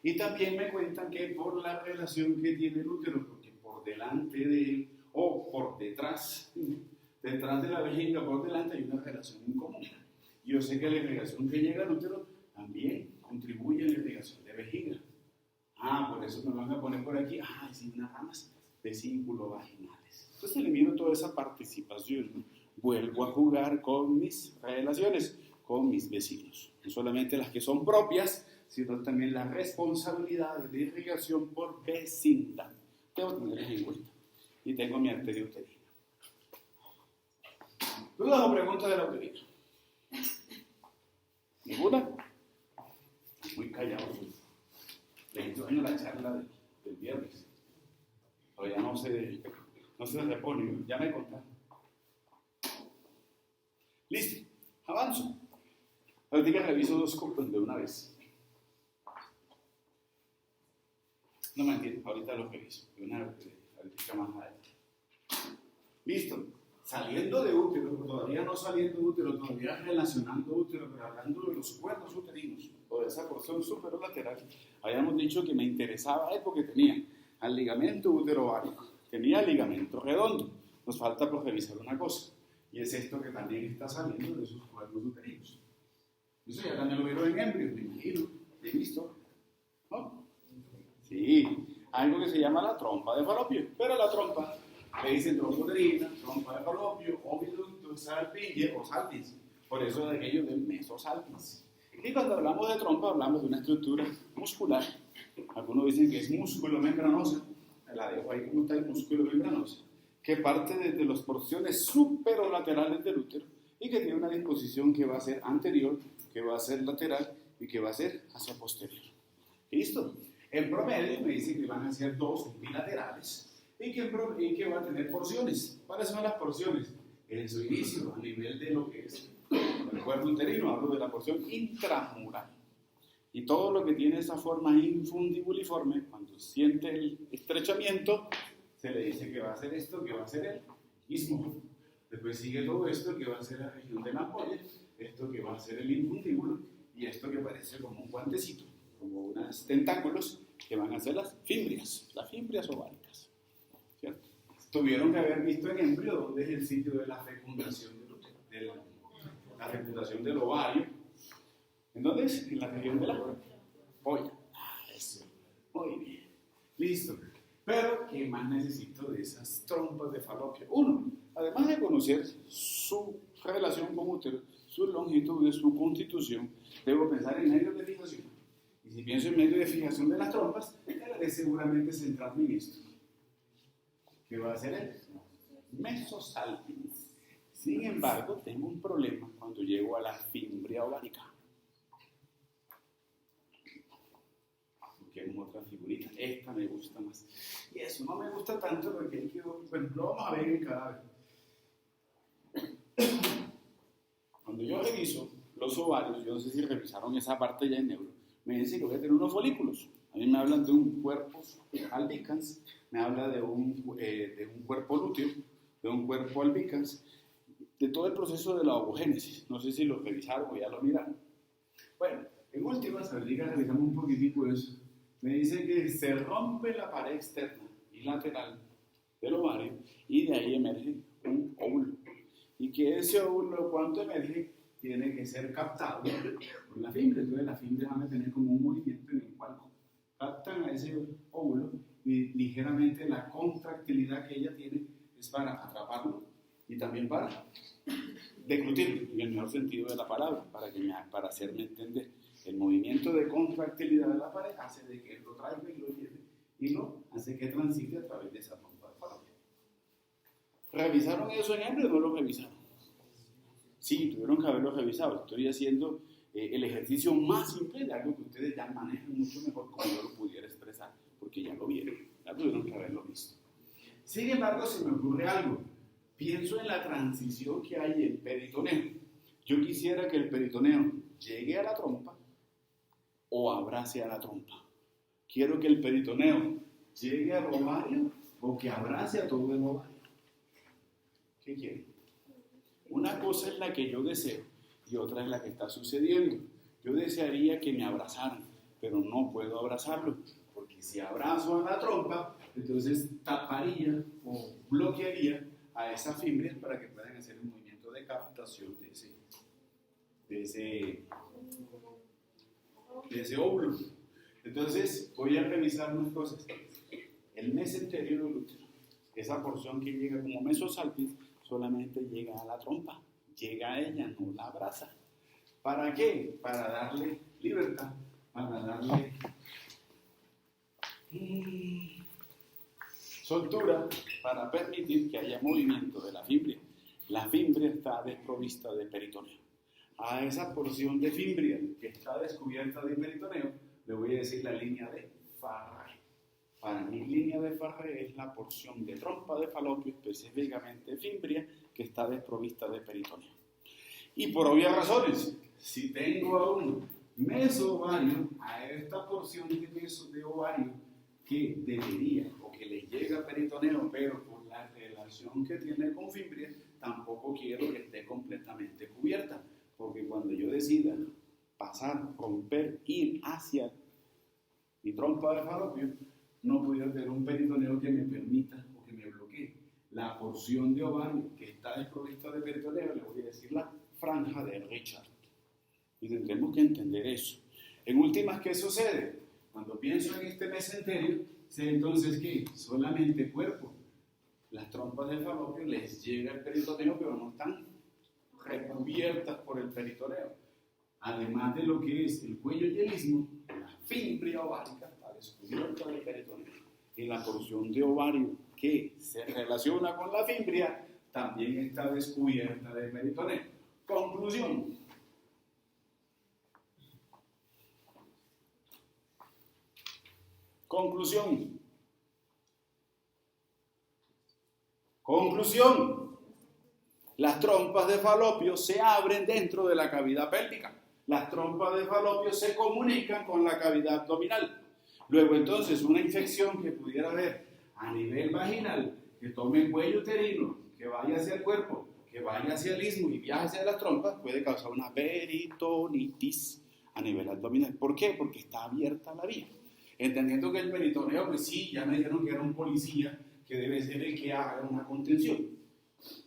Y también me cuentan que por la relación que tiene el útero, porque por delante de él o por detrás, detrás de la vejiga, por delante hay una relación en común. Yo sé que la irrigación que llega al útero también contribuye a la irrigación de vejiga. Por eso me van a poner por aquí, sí, unas ramas vesículo-vaginales. Entonces le miro toda esa participación, ¿no? Vuelvo a jugar con mis relaciones, con mis vecinos. No solamente las que son propias, sino también las responsabilidades de irrigación por vecindad. Debo tenerlas en cuenta. Y tengo mi arteria uterina. ¿Dudas o preguntas de la uterina? ¿Ninguna? Muy callado. Les enseño la charla del viernes. Todavía no se repone, ya me contaron. Listo, avanzo. Ahorita reviso 2 cupos de una vez. No me entiendo, ahorita lo reviso. De una vez, ahorita más adelante. Listo. Saliendo de útero, todavía no saliendo de útero, todavía relacionando útero, pero hablando de los cuernos uterinos, o de esa porción superolateral, habíamos dicho que me interesaba porque tenía al ligamento útero-ovárico, tenía el ligamento redondo. Nos falta por revisar una cosa, y es esto que también está saliendo de sus cuernos uterinos. Eso ya también lo vieron en embrios, me imagino, ¿he visto? ¿No? Sí, algo que se llama la trompa de falopio, pero la trompa le dicen trompa uterina, trompa de falopio, oviducto, salpinge o salpis, por eso de aquello del mesosalpis. Y cuando hablamos de trompa hablamos de una estructura muscular. Algunos dicen que es músculo membranoso, la dejo ahí como está el músculo membranoso, que parte desde las porciones superolaterales del útero y que tiene una disposición que va a ser anterior, que va a ser lateral y que va a ser hacia posterior. ¿Listo? En promedio me dicen que van a ser 2 bilaterales y que va a tener porciones. ¿Cuáles son las porciones? En su inicio, a nivel de lo que es el cuerpo uterino, hablo de la porción intramural. Y todo lo que tiene esa forma infundibuliforme, cuando siente el estrechamiento, se le dice que va a ser esto, que va a ser el istmo. Después sigue todo esto, que va a ser la región de la ampolla, esto que va a ser el infundíbulo, y esto que parece como un guantecito, como unos tentáculos, que van a ser las fimbrias ováricas. ¿Cierto? Tuvieron que haber visto en embrión dónde es el sitio de la fecundación del útero, de la fecundación del ovario. ¿En dónde es? En la región de la polla. Eso. Muy bien. Listo. Pero, ¿qué más necesito de esas trompas de falopio? Uno, además de conocer su relación con útero, su longitud, su constitución, debo pensar en medios de fijación. Y si pienso en medios de fijación de las trompas, deberé seguramente centrarme en esto. ¿Qué va a ser el mesosalpis? Sin embargo, tengo un problema cuando llego a la fimbria ovárica. Busquemos otra figurita. Esta me gusta más. Y eso no me gusta tanto porque hay que, bueno, lo vamos a ver en cada vez. Cuando yo reviso los ovarios, yo no sé si revisaron esa parte ya en neuro, me dicen que voy a tener unos folículos. A mí me hablan de un cuerpo albicans, me habla de un cuerpo lúteo, de un cuerpo albicans, de todo el proceso de la ovogénesis. No sé si lo revisaron o ya lo miraron. Bueno, en últimas, ahorita revisamos un poquitico eso. Me dice que se rompe la pared externa y lateral del ovario y de ahí emerge un óvulo. Y que ese óvulo, cuando emerge, tiene que ser captado por la fibra. Entonces las fibras van a tener como un movimiento en el cual captan a ese óvulo y ligeramente la contractilidad que ella tiene es para atraparlo y también para deglutirlo, en el mejor sentido de la palabra, para hacerme entender. El movimiento de contractilidad de la pared hace de que él lo traiga y lo lleve y lo hace que transite a través de esa trompa de falopio. ¿Revisaron eso en embrión o no lo revisaron? Sí, tuvieron que haberlo revisado. Estoy haciendo el ejercicio más simple de algo que ustedes ya manejan mucho mejor como yo lo pudiera expresar, porque ya lo vieron, ya tuvieron que haberlo visto. Sin embargo, se me ocurre algo. Pienso en la transición que hay en peritoneo. Yo quisiera que el peritoneo llegue a la trompa o abrace a la trompa. Quiero que el peritoneo llegue al ovario o que abrace a todo el ovario. ¿Qué quieren? Una cosa es la que yo deseo y otra es la que está sucediendo. Yo desearía que me abrazaran, pero no puedo abrazarlo, porque si abrazo a la trompa, entonces taparía o bloquearía a esas fimbrias para que puedan hacer el movimiento de captación de ese óvulo. Entonces voy a revisar unas cosas. El mesenterio del útero, esa porción que llega como mesosalpis, solamente llega a la trompa, llega a ella, no la abraza. ¿Para qué? Para darle libertad, para darle soltura, para permitir que haya movimiento de la fimbria. La fimbria está desprovista de peritoneo. A esa porción de fimbria que está descubierta de peritoneo, le voy a decir la línea de Farré. Para mí, línea de Farré es la porción de trompa de falopio, específicamente fimbria, que está desprovista de peritoneo. Y por obvias razones, si tengo aún mesovario, a esta porción de ovario que debería o que le llega peritoneo, pero por la relación que tiene con fimbria, tampoco quiero que esté completamente cubierta, porque cuando yo decida pasar, romper, ir hacia mi trompa de falopio, no pudiera tener un peritoneo que me permita o que me bloquee. La porción de ovario que está desprovista de peritoneo, le voy a decir la franja de Richard. Y tendremos que entender eso. En últimas, ¿qué sucede? Cuando pienso en este mesenterio, sé entonces que solamente cuerpo, las trompas del falopio les llega el peritoneo, pero no están recubiertas por el peritoneo. Además de lo que es el cuello y el istmo, la fimbria ovárica está descubierta del peritoneo. Y la porción de ovario que se relaciona con la fimbria también está descubierta del peritoneo. Conclusión. Conclusión. Las trompas de falopio se abren dentro de la cavidad pélvica. Las trompas de falopio se comunican con la cavidad abdominal. Luego entonces una infección que pudiera haber a nivel vaginal, que tome el cuello uterino, que vaya hacia el cuerpo, que vaya hacia el istmo y viaje hacia las trompas, puede causar una peritonitis a nivel abdominal. ¿Por qué? Porque está abierta la vía. Entendiendo que el peritoneo, pues sí, ya me dijeron que era un policía que debe ser el que haga una contención,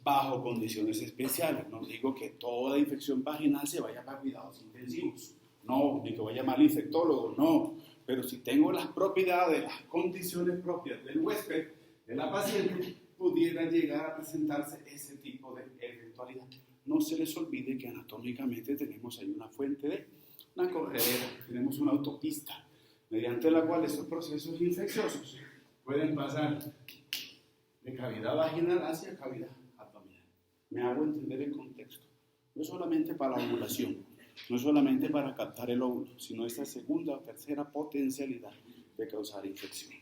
bajo condiciones especiales. No digo que toda infección vaginal se vaya para cuidados intensivos, no, ni que vaya a llamar al infectólogo, no, pero si tengo las propiedades, las condiciones propias del huésped, de la paciente, pudiera llegar a presentarse ese tipo de eventualidad. No se les olvide que anatómicamente tenemos ahí una fuente de una corredera, tenemos una autopista, mediante la cual estos procesos infecciosos pueden pasar de cavidad vaginal hacia cavidad abdominal. Me hago entender el contexto. No solamente para la ovulación, no solamente para captar el óvulo, sino esta segunda o tercera potencialidad de causar infección.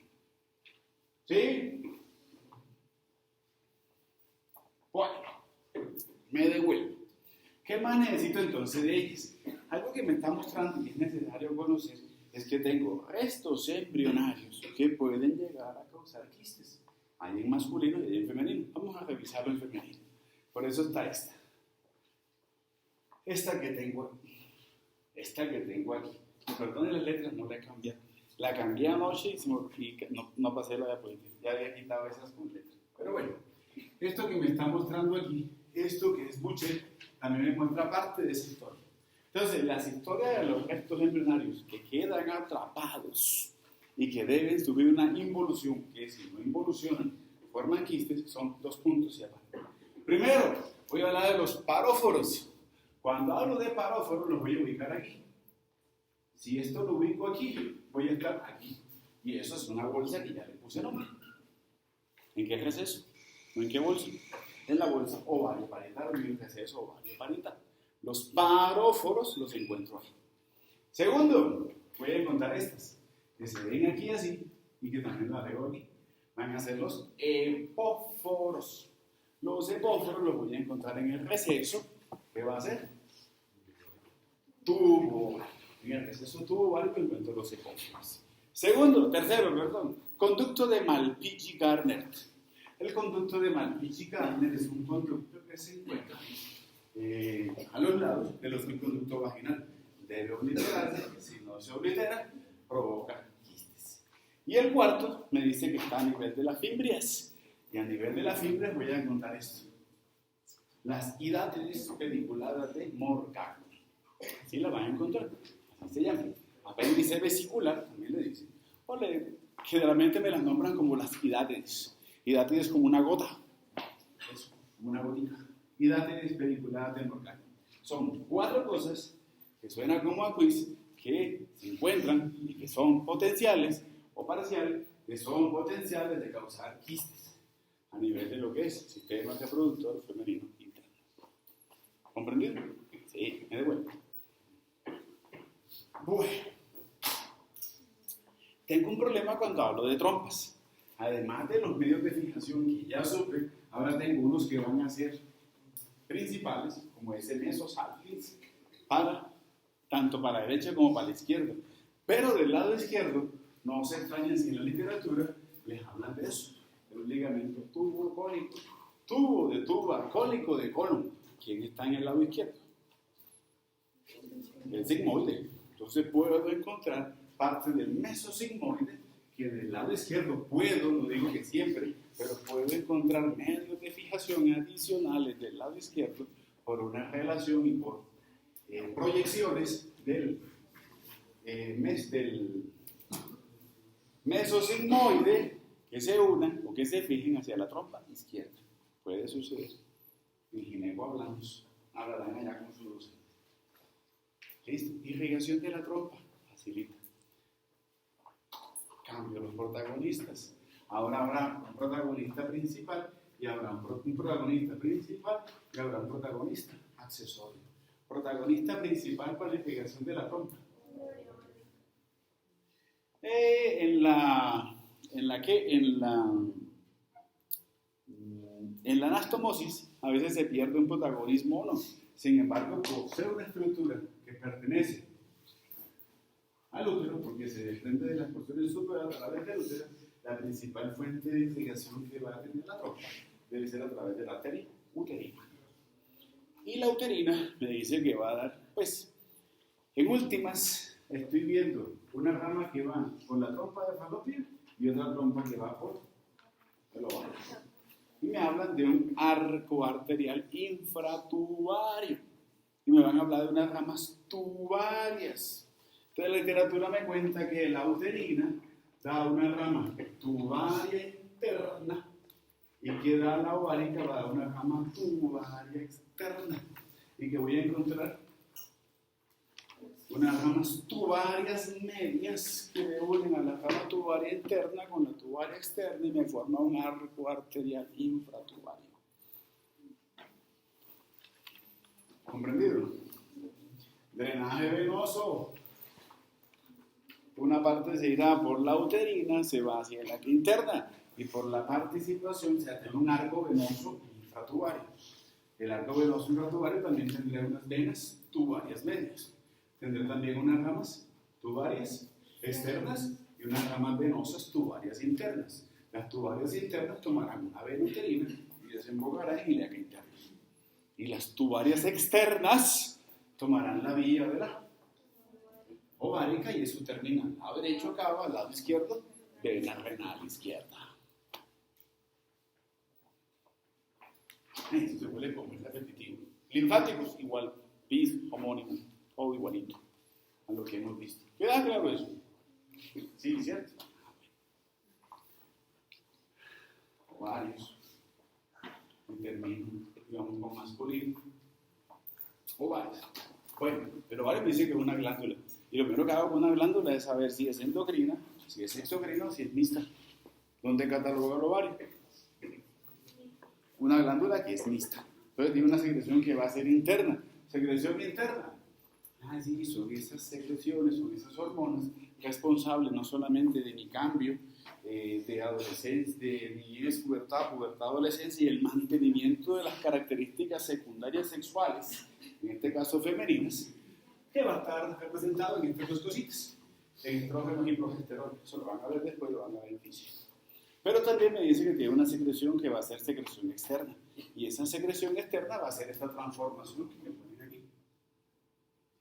¿Sí? Bueno, me devuelvo. ¿Qué más necesito entonces de ellas? Algo que me está mostrando y es necesario conocer es que tengo restos embrionarios que pueden llegar a causar quistes. Hay en masculino y hay en femenino. Vamos a revisarlo en femenino. Por eso está esta. Esta que tengo aquí. Perdón, las letras no la he cambiado. La cambié anoche y no pasé la diapositiva. Ya había quitado esas con letras. Pero bueno, esto que me está mostrando aquí, esto que es Buchet, también me muestra parte de esa historia. Entonces, las historias de los restos embrionarios que quedan atrapados y que deben sufrir una involución, que si no involucionan, forman quistes, son 2 puntos y aparte. Primero, voy a hablar de los paróforos. Cuando hablo de paróforos, los voy a ubicar aquí. Si esto lo ubico aquí, voy a estar aquí. Y eso es una bolsa que ya le puse nombre. ¿En qué receso? ¿No en qué bolsa? En la bolsa ovario parietal, en el receso ovario parietal. Los paróforos los encuentro ahí. Segundo, voy a encontrar estas, que se ven aquí así y que también las veo aquí. Van a ser los epóforos. Los epóforos los voy a encontrar en el receso. ¿Qué va a ser? Tubo. En el receso tuboval encuentro los epóforos. Tercero, conducto de Malpighi-Garnert. El conducto de Malpighi-Garnert es un conducto que se encuentra a los lados del conducto vaginal. Debe obliterarse, si no se oblitera, Y el cuarto me dice que está a nivel de las fimbrias. Y a nivel de las fimbrias voy a encontrar esto. Las hidátides pediculadas de Morgagni. Así la van a encontrar. Así se llama. Apéndice vesicular, también le dicen. Generalmente me las nombran como las hidátides. Hidátides como una gota. Eso, como una gotita. Hidátides pediculadas de Morgagni. Son 4 cosas que suenan como a quiz, que se encuentran y que son potenciales o parciales, que son potenciales de causar quistes a nivel de lo que es sistema reproductor femenino interno. ¿Comprendido? Sí, me devuelvo. Bueno, tengo un problema cuando hablo de trompas. Además de los medios de fijación que ya supe, ahora tengo unos que van a ser principales, como ese mesosalpinx, tanto para la derecha como para la izquierda. Pero del lado izquierdo, no se extrañen si en la literatura les hablan de eso, de los ligamentos tubo-cólico, tubo de tuba, cólico de colon. ¿Quién está en el lado izquierdo? El sigmoide. Entonces puedo encontrar parte del mesosigmoide que del lado izquierdo puedo, no digo que siempre, pero puedo encontrar medios de fijación adicionales del lado izquierdo por una relación y por proyecciones del mesosigmoide que se unan o que se fijen hacia la trompa izquierda. Puede suceder. En gineco hablarán allá con su docente. ¿Listo? Irrigación de la trompa, facilita. Cambio los protagonistas. Ahora habrá un protagonista principal y habrá un protagonista principal y habrá un protagonista accesorio. Protagonista principal para la irrigación de la trompa. En la anastomosis a veces se pierde un protagonismo o no. Sin embargo, por ser una estructura que pertenece al útero, porque se desprende de las porciones superiores a través del útero, la principal fuente de irrigación que va a tener la trompa debe ser a través de la arteria uterina. Y la uterina me dice que va a dar, pues, en últimas, estoy viendo una rama que va por la trompa de Falopia y otra trompa que va por el ovario. Y me hablan de un arco arterial infratubario. Y me van a hablar de unas ramas tubarias. Entonces la literatura me cuenta que la uterina da una rama tubaria interna y que la ovárica va a dar una rama tubaria externa. Y que voy a encontrar unas ramas tubarias medias que me unen a la rama tubaria interna con la tubaria externa y me forma un arco arterial infratubario. ¿Comprendido? Drenaje venoso. Una parte se irá por la uterina, se va hacia la interna y por la participación se hace un arco venoso infratubario. El arco venoso infratubario también tendrá unas venas tubarias medias. Tendrá también unas ramas tubarias externas y unas ramas venosas tubarias internas. Las tubarias internas tomarán una vena uterina y desembocarán en ilíaca interna. Y las tubarias externas tomarán la vía de la ovárica y eso termina al lado derecho acaba, al lado izquierdo, vena renal izquierda. Eso se puede comer repetitivo. Linfáticos, igual, bis, homónimo, o igualito a lo que hemos visto. ¿Queda claro eso? Sí, ¿cierto? Ovarios. Y termino, digamos, con masculino. Ovarios. Bueno, el ovario me dice que es una glándula. Y lo primero que hago con una glándula es saber si es endocrina, si es exocrina o si es mixta. ¿Dónde cataloga el ovario? Una glándula que es mixta. Entonces tiene una secreción que va a ser interna. Secreción interna. Sí, son esas secreciones, son esas hormonas responsables no solamente de mi cambio de adolescencia, de niñez, pubertad, adolescencia y el mantenimiento de las características secundarias sexuales, en este caso femeninas, que va a estar representado en estas dos cositas, en estrógenos y progesterona. Eso lo van a ver después, lo van a ver en física. Pero también me dice que tiene una secreción que va a ser secreción externa, y esa secreción externa va a ser esta transformación que me ponen aquí.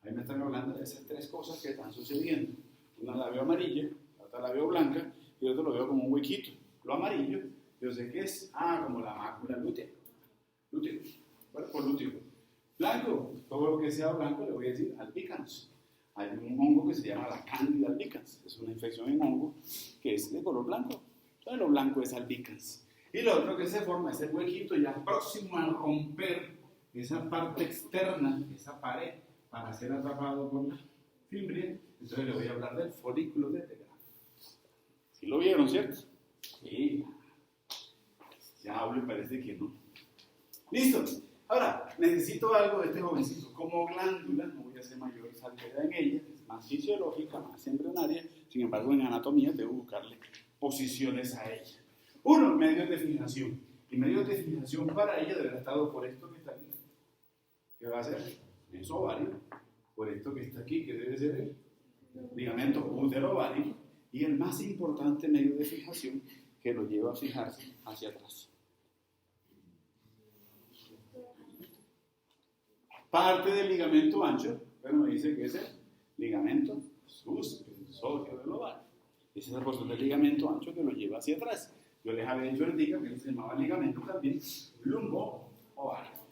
Ahí me están hablando de esas 3 cosas que están sucediendo. Una la veo amarilla, la otra la veo blanca, y otro lo veo como un huequito. Lo amarillo, yo sé que es, como la mácula lútea. Lúteo, cuerpo lúteo. Blanco, todo lo que sea blanco le voy a decir albicans. Hay un hongo que se llama la Candida albicans, es una infección en hongo que es de color blanco. Entonces lo blanco es albicans. Y lo otro que se forma es el huequito ya próximo a romper esa parte externa, esa pared, para ser atrapado por la fimbria. Entonces le voy a hablar del folículo de Telegraph. ¿Sí lo vieron, cierto? Sí. Ya hablo y parece que no. Listo. Ahora, necesito algo de este jovencito. Como glándula, no voy a hacer mayor salvedad en ella, es más fisiológica, más embrionaria. Sin embargo, en anatomía debo buscarle posiciones a ella. Uno, medios de fijación. Y medios de fijación para ella deberá estar por esto que está aquí. ¿Qué va a ser? Es ovario. Por esto que está aquí, que debe ser el ligamento útero-ovárico. Y el más importante medio de fijación que lo lleva a fijarse hacia atrás. Parte del ligamento ancho, bueno, me dice que es el ligamento suspensorio del ovario. Esa es la porción del ligamento ancho que lo lleva hacia atrás. Yo les había dicho el día que se llamaba ligamento también lumbo-ovárico.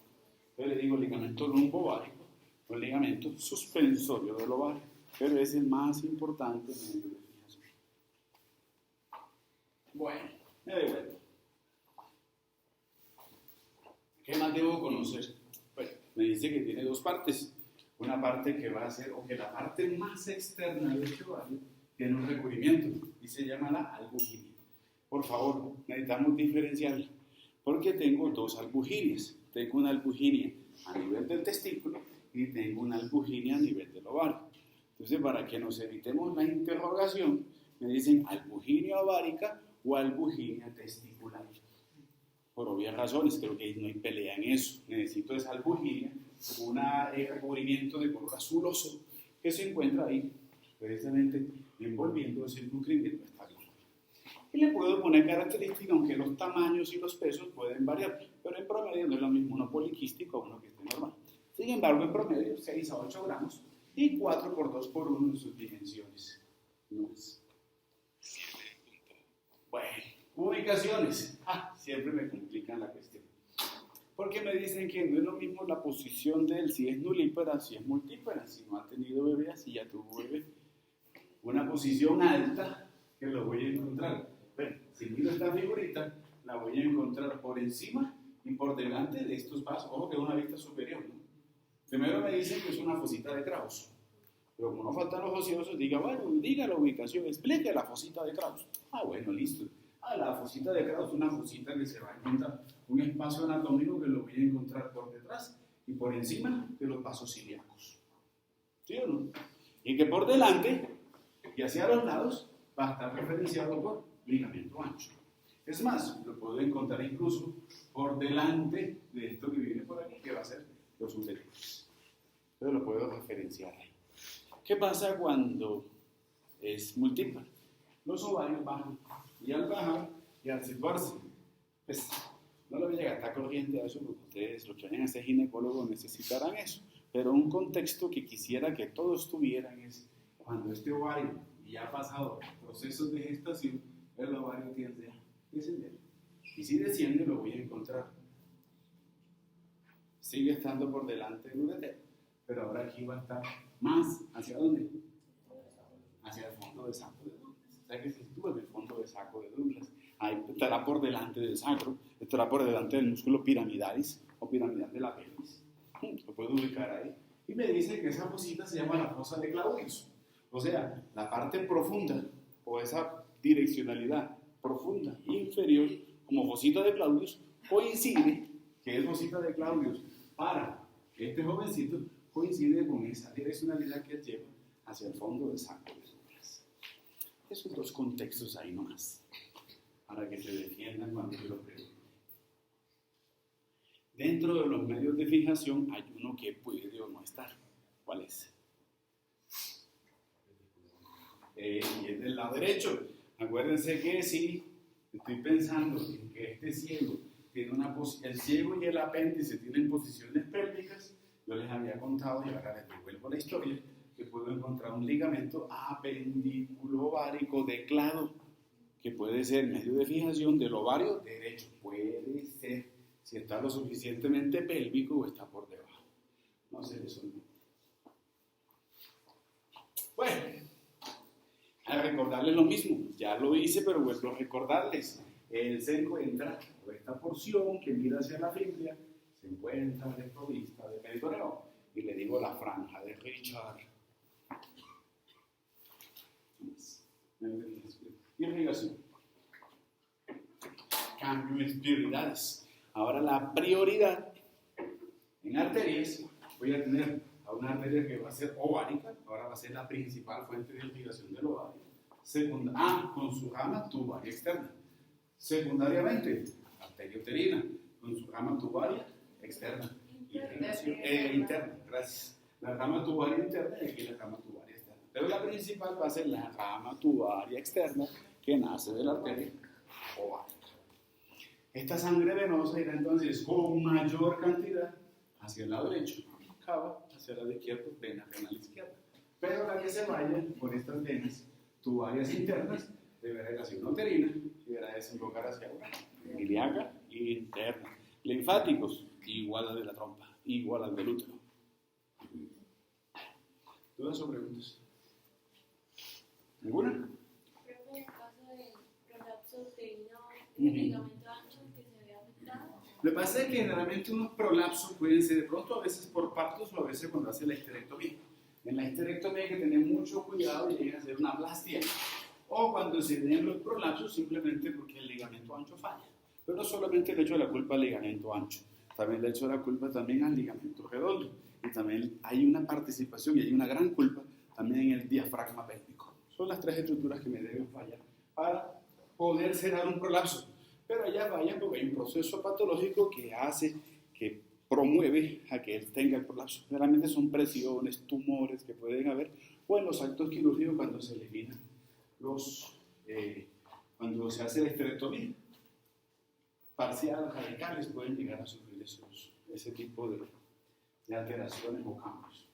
Entonces le digo ligamento lumbo-ovárico o ligamento suspensorio del ovario, pero es el más importante medio de fijación. Bueno, me devuelvo. ¿Qué más debo conocer? Bueno, me dice que tiene dos partes. Una parte que va a ser, o que la parte más externa de este ovario tiene un recubrimiento y se llama la albuginia. Por favor, necesitamos diferenciarla, porque tengo dos albuginias. Tengo una albuginia a nivel del testículo y tengo una albuginia a nivel del ovario. Entonces, para que nos evitemos la interrogación, me dicen albuginia ovárica o albuginia testicular. Por obvias razones, creo que no hay pelea en eso. Necesito esa albuginia, un recubrimiento de color azuloso que se encuentra ahí, precisamente envolviendo ese nutrimiento esta glándula. Y le puedo poner características, aunque los tamaños y los pesos pueden variar, pero en promedio no es lo mismo uno poliquístico a uno que esté normal. Sin embargo, en promedio 6 a 8 gramos y 4 por 2 por 1 en sus dimensiones. No es. Bueno, ubicaciones. Siempre me complican la cuestión. Porque me dicen que no es lo mismo la posición de él, si es nulípara, si es multípara, si no ha tenido bebé, si ya tuvo bebé. Una posición alta que lo voy a encontrar. Bueno, si miro esta figurita, la voy a encontrar por encima y por delante de estos vasos. Ojo que es una vista superior, ¿no? Primero me dicen que es una fosita de Krauss. Pero como no faltan los ociosos, diga la ubicación, explique la fosita de Krauss. Bueno, listo. La fosita de Krauss es una fosita que se va a encontrar un espacio anatómico que lo voy a encontrar por detrás y por encima de los vasos ilíacos. ¿Sí o no? Y que por delante y hacia los lados va a estar referenciado por ligamento ancho. Es más, lo puedo encontrar incluso por delante de esto que viene por aquí, que va a ser los uterinos. Entonces lo puedo referenciar ahí. ¿Qué pasa cuando es múltiple? Los ovarios bajan, y al bajar y al situarse, pues no le voy a gastar corriente a eso, porque ustedes, los que vayan a ser ginecólogos, necesitarán eso. Pero un contexto que quisiera que todos tuvieran es cuando este ovario ya ha pasado procesos de gestación, el ovario tiende a descender. Y si desciende, lo voy a encontrar. Sigue estando por delante del uretero, pero ahora aquí va a estar más, ¿hacia dónde? Hacia el fondo del saco de Douglas. O sea que se sitúa en el fondo del saco de Douglas. Ahí estará por delante del sacro, estará por delante del músculo piramidalis o piramidal de la pelvis. Lo puedo ubicar ahí. Y me dice que esa fosita se llama la fosa de Claudius. O sea, la parte profunda o esa direccionalidad profunda inferior como fosita de Claudius coincide, que es fosita de Claudius para este jovencito, coincide con esa direccionalidad que lleva hacia el fondo del saco de Douglas. Esos dos contextos ahí nomás, para que se defiendan cuando yo lo pregunto. Dentro de los medios de fijación hay uno que puede o no estar. ¿Cuál es? Y es del lado derecho. Acuérdense que si estoy pensando en que este ciego tiene el ciego y el apéndice tienen posiciones pélvicas, yo les había contado, y ahora les devuelvo la historia, que puedo encontrar un ligamento apendículo ovárico de clado. que puede ser medio de fijación del ovario derecho. Puede ser, si está lo suficientemente pélvico o está por debajo. No se les olvide. Bueno, a recordarles lo mismo. Ya lo hice, pero vuelvo a recordarles. Él se encuentra, o esta porción que mira hacia la fibra, se encuentra desprovista de peritoneo. Y le digo la franja de Richard. Irrigación. Cambio en prioridades. Ahora la prioridad en arterias, voy a tener a una arteria que va a ser ovárica, ahora va a ser la principal fuente de irrigación del ovario. Con su rama tubaria externa. Secundariamente, arteria uterina, con su rama tubaria externa. Interna, gracias. La rama tubaria interna y aquí la rama tubaria externa. Pero la principal va a ser la rama tubaria externa que nace de la arteria ovárica. Esta sangre venosa irá entonces con mayor cantidad hacia el lado derecho, cava, hacia el lado izquierdo, vena renal izquierda. Pero la que se vaya por estas venas tubarias internas deberá ir hacia una uterina y deberá desembocar hacia una ilíaca interna. Linfáticos, igual al de la trompa, igual al del útero. ¿Dudas o preguntas? ¿Ninguna? Creo que en el caso de prolapso uterino, el ligamento ancho que se ve afectado. Lo que pasa es que generalmente unos prolapsos pueden ser de pronto a veces por partos o a veces cuando hace la histerectomía. En la histerectomía hay que tener mucho cuidado y llegan a hacer una plastia. O cuando se den los prolapsos simplemente porque el ligamento ancho falla. Pero no solamente le echo la culpa al ligamento ancho, también le echo la culpa también al ligamento redondo. Y también hay una participación y hay una gran culpa también en el diafragma pélvico. Son las tres estructuras que me deben fallar para poder cerrar un prolapso. Pero allá vayan porque hay un proceso patológico que hace, que promueve a que él tenga el prolapso. Generalmente son presiones, tumores que pueden haber, o en los actos quirúrgicos cuando se eliminan cuando se hace la histerectomía. Parciales, radicales pueden llegar a sufrir ese tipo de alteraciones o cambios.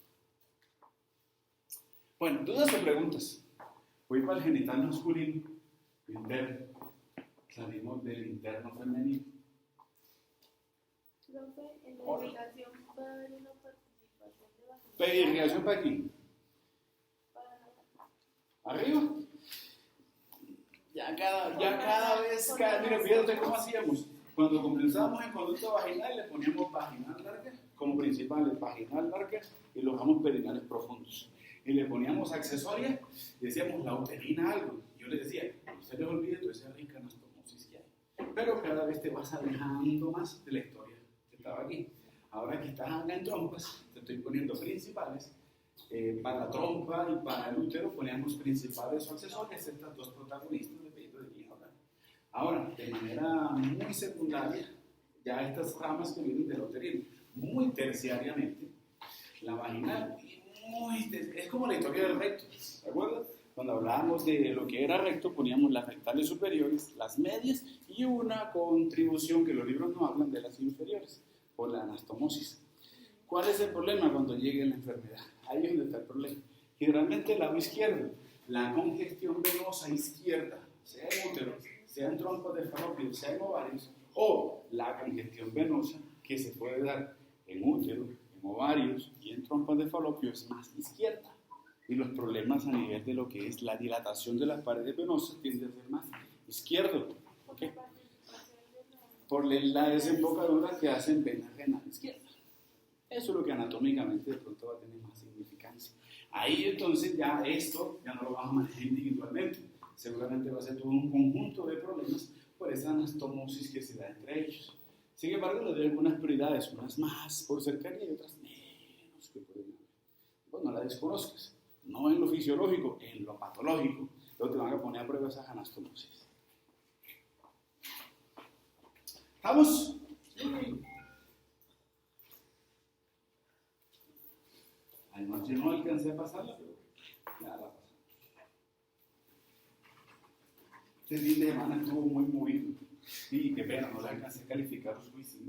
Bueno, ¿dudas o preguntas? Voy para el genital masculino, interno. Salimos del interno femenino. Profe, en la irrigación puede haber una participación de la ¿Pero irrigación para aquí? ¿Arriba? Ya cada vez, mira, fíjate cómo hacíamos. Cuando comenzamos en conducto vaginal, le poníamos vaginal larga como principales, vaginal larga y los ramos perinales profundos. Y le poníamos accesorias y decíamos la uterina algo. Yo les decía, no se les olvide toda esa rica anastomosis que hay. Pero cada vez te vas alejando más de la historia que estaba aquí. Ahora que estás acá en trompas, te estoy poniendo principales. Para la trompa y para el útero poníamos principales o accesorias, estas dos protagonistas dependiendo de quién habla. Ahora, de manera muy secundaria, ya estas ramas que vienen del uterino, muy terciariamente, la vaginal, es como la historia del recto, ¿de acuerdo? Cuando hablábamos de lo que era recto, poníamos las rectales superiores, las medias y una contribución que los libros no hablan de las inferiores, por la anastomosis. ¿Cuál es el problema cuando llegue la enfermedad? Ahí es donde está el problema. Generalmente el lado izquierdo, la congestión venosa izquierda, sea en útero, sea en trompas de falopio, sea en ovarios, o la congestión venosa que se puede dar en útero, en ovarios y en trompas de falopio es más izquierda. Y los problemas a nivel de lo que es la dilatación de las paredes venosas tienden a ser más izquierdo. ¿Okay? Por la desembocadura que hacen vena renal izquierda. Eso es lo que anatómicamente de pronto va a tener más significancia. Ahí entonces ya esto ya no lo vamos a manejar individualmente. Seguramente va a ser todo un conjunto de problemas por esa anastomosis que se da entre ellos. Sin embargo, le doy algunas prioridades, unas más por cercanía y otras menos que pueden haber. Pues no la desconozcas, no en lo fisiológico, en lo patológico. Luego te van a poner a prueba esas anastomosis. ¿Estamos? Sí. Anoche no alcancé a pasarla, pero ya la pasamos. Este fin de semana estuvo muy movido. Sí, qué pena, no la alcancé a calificar los quizzes.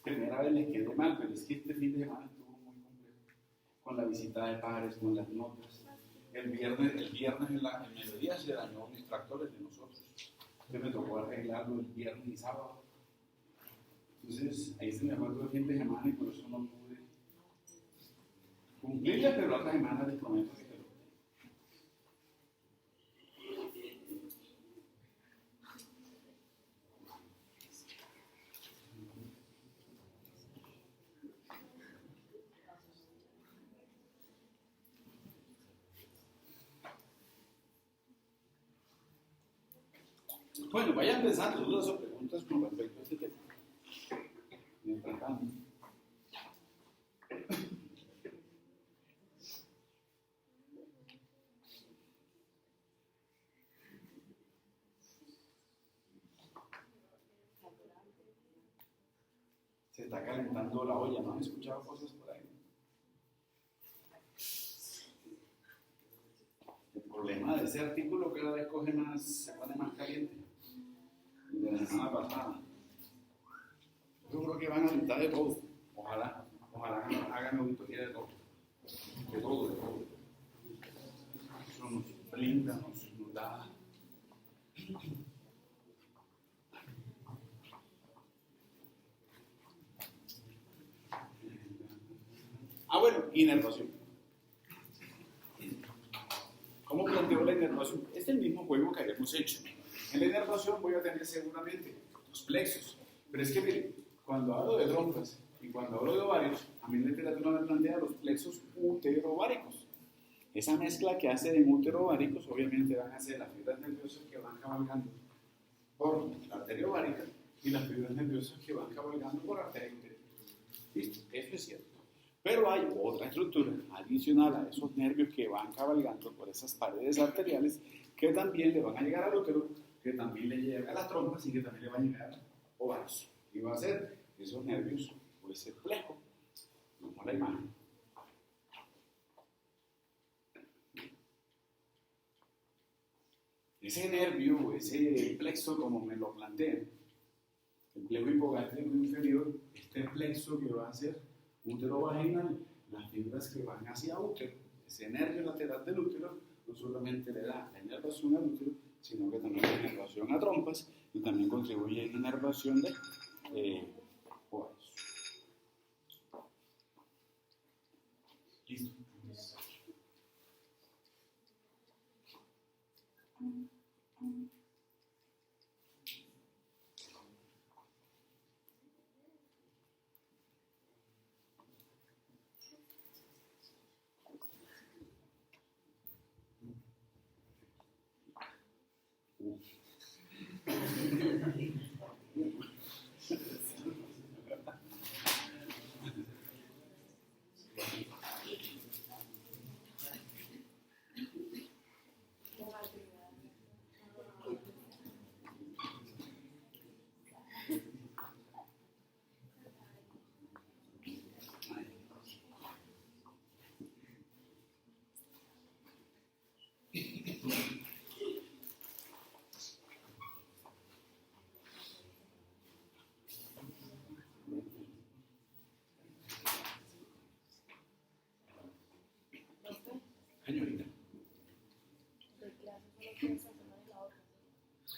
Primera vez les quedé mal, pero es que este fin de semana estuvo muy complejo. Con la visita de padres, con las notas. El viernes en el mediodía se dañó un extractor de nosotros. Entonces me tocó arreglarlo el viernes y sábado. Entonces ahí se me fue todo el fin de semana y por eso no pude cumplirle, pero la otra semana les prometo que te lo. Bueno, vayan pensando dudas o preguntas con respecto a este tema. Mientras tanto. Se está calentando la olla, ¿no han escuchado cosas por ahí? El problema de ese artículo cada vez coge más, se pone más caliente. De la semana pasada. Yo creo que van a auditar de todo. Ojalá hagan auditoría de todo. De todo. Eso nos brinda, nos da. Bueno, inervación. ¿Cómo planteo la inervación? Este es el mismo juego que habíamos hecho. En la inervación voy a tener seguramente los plexos. Pero es que miren, cuando hablo de trompas y cuando hablo de ovarios, a mí la literatura me plantea los plexos uterováricos. Esa mezcla que hace de uterováricos obviamente van a ser las fibras nerviosas que van cabalgando por la arteria ovárica y las fibras nerviosas que van cabalgando por arteria uterina. ¿Listo? Eso es cierto. Pero hay otra estructura adicional a esos nervios que van cabalgando por esas paredes arteriales que también le van a llegar al útero, que también le llegan a las trompas y que también le van a llegar a ovarios. Y va a ser esos nervios o ese plejo, como la imagen. Ese nervio, ese plexo, como me lo plantean, el plejo hipogástrico inferior, este plexo que va a ser útero vaginal, las fibras que van hacia útero, ese nervio lateral del útero, no solamente le da la inervación al útero, sino que también la inervación a trompas y también contribuye a la inervación de ovarios. Listo. Señorita.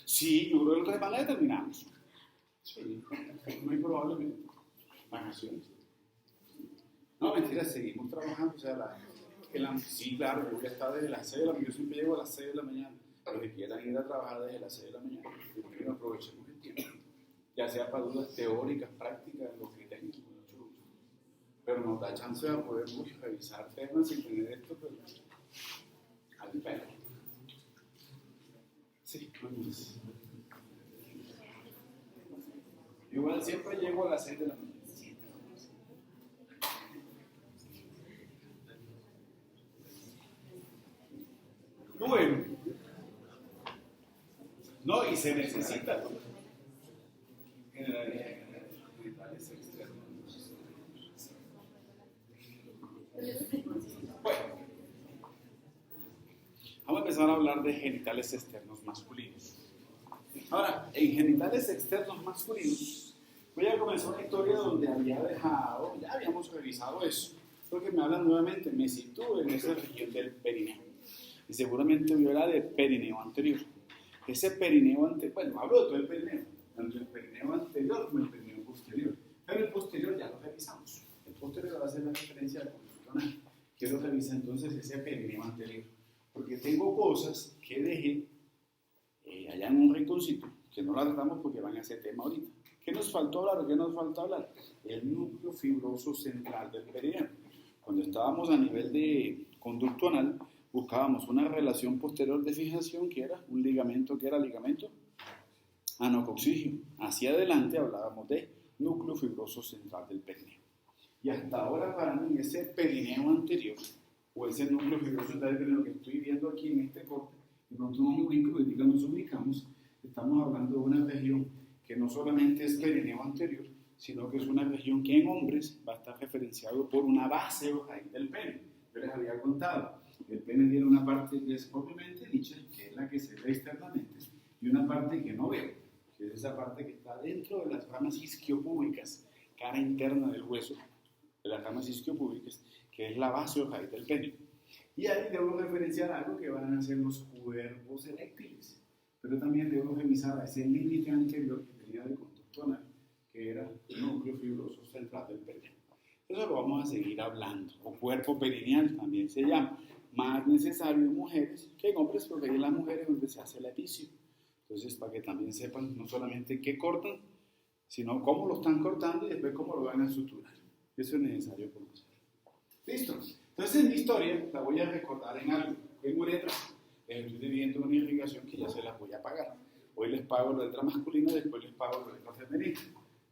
Sí, yo creo que el resbalde terminamos. Sí, muy probablemente. Vacaciones. No, mentira, seguimos trabajando. O sea, sí, claro, yo voy a estar desde las 6 de la mañana. Yo siempre llego a las 6 de la mañana. Los que quieran ir a trabajar desde las 6 de la mañana, primero aprovechemos el tiempo. Ya sea para dudas teóricas, prácticas, lo que tengan, con mucho gusto. Pero nos da chance de poder revisar temas y tener esto, pero al pelo. Sí, pues. Igual siempre llego a las 6 de la mañana. Bueno, no, y se necesita, ¿no? Genitales externos. Bueno, vamos a empezar a hablar de genitales externos masculinos. Ahora, en genitales externos masculinos, voy a comenzar una historia donde ya habíamos revisado eso, porque me hablan nuevamente, me sitúo en esa región del perineo. y seguramente vio la de perineo anterior. Ese perineo anterior, bueno, hablo de todo el perineo, tanto el perineo anterior como el perineo posterior, pero el posterior ya lo revisamos. El posterior va a ser la referencia al conducto anal. Quiero revisar entonces ese perineo anterior, porque tengo cosas que dejé allá en un rinconcito, que no las tratamos porque van a ser tema ahorita. ¿Qué nos faltó hablar o qué nos falta hablar? El núcleo fibroso central del perineo. Cuando estábamos a nivel de conducto anal, buscábamos una relación posterior de fijación que era un ligamento, que era ligamento anococcígeo. Hacia adelante hablábamos de núcleo fibroso central del perineo. Y hasta ahora para mí ese perineo anterior, o ese núcleo fibroso central del perineo que estoy viendo aquí en este corte, de pronto nos ubicamos, estamos hablando de una región que no solamente es perineo anterior, sino que es una región que en hombres va a estar referenciado por una base o raíz del pene. Yo les había contado, el pene tiene una parte que es propiamente dicha, que es la que se ve externamente, y una parte que no veo, que es esa parte que está dentro de las ramas isquiopúbicas, cara interna del hueso, de las ramas isquiopúbicas, que es la base o raíz del pene. Y ahí debo referenciar algo que van a ser los cuerpos eréctiles, pero también debo revisar a ese límite anterior que tenía de conducto anal, que era el núcleo fibroso central del pene. Eso lo vamos a seguir hablando, o cuerpo perineal también se llama, más necesario en mujeres que en hombres, porque hay en las mujeres donde se hace el epicio. Entonces, para que también sepan no solamente qué cortan, sino cómo lo están cortando y después cómo lo van a suturar. Eso es necesario conocer. ¿Listo? Entonces, en mi historia la voy a recordar en algo. En uretra, estoy dividiendo una irrigación que ya se las voy a pagar. Hoy les pago la letra masculina, después les pago la letra femenina.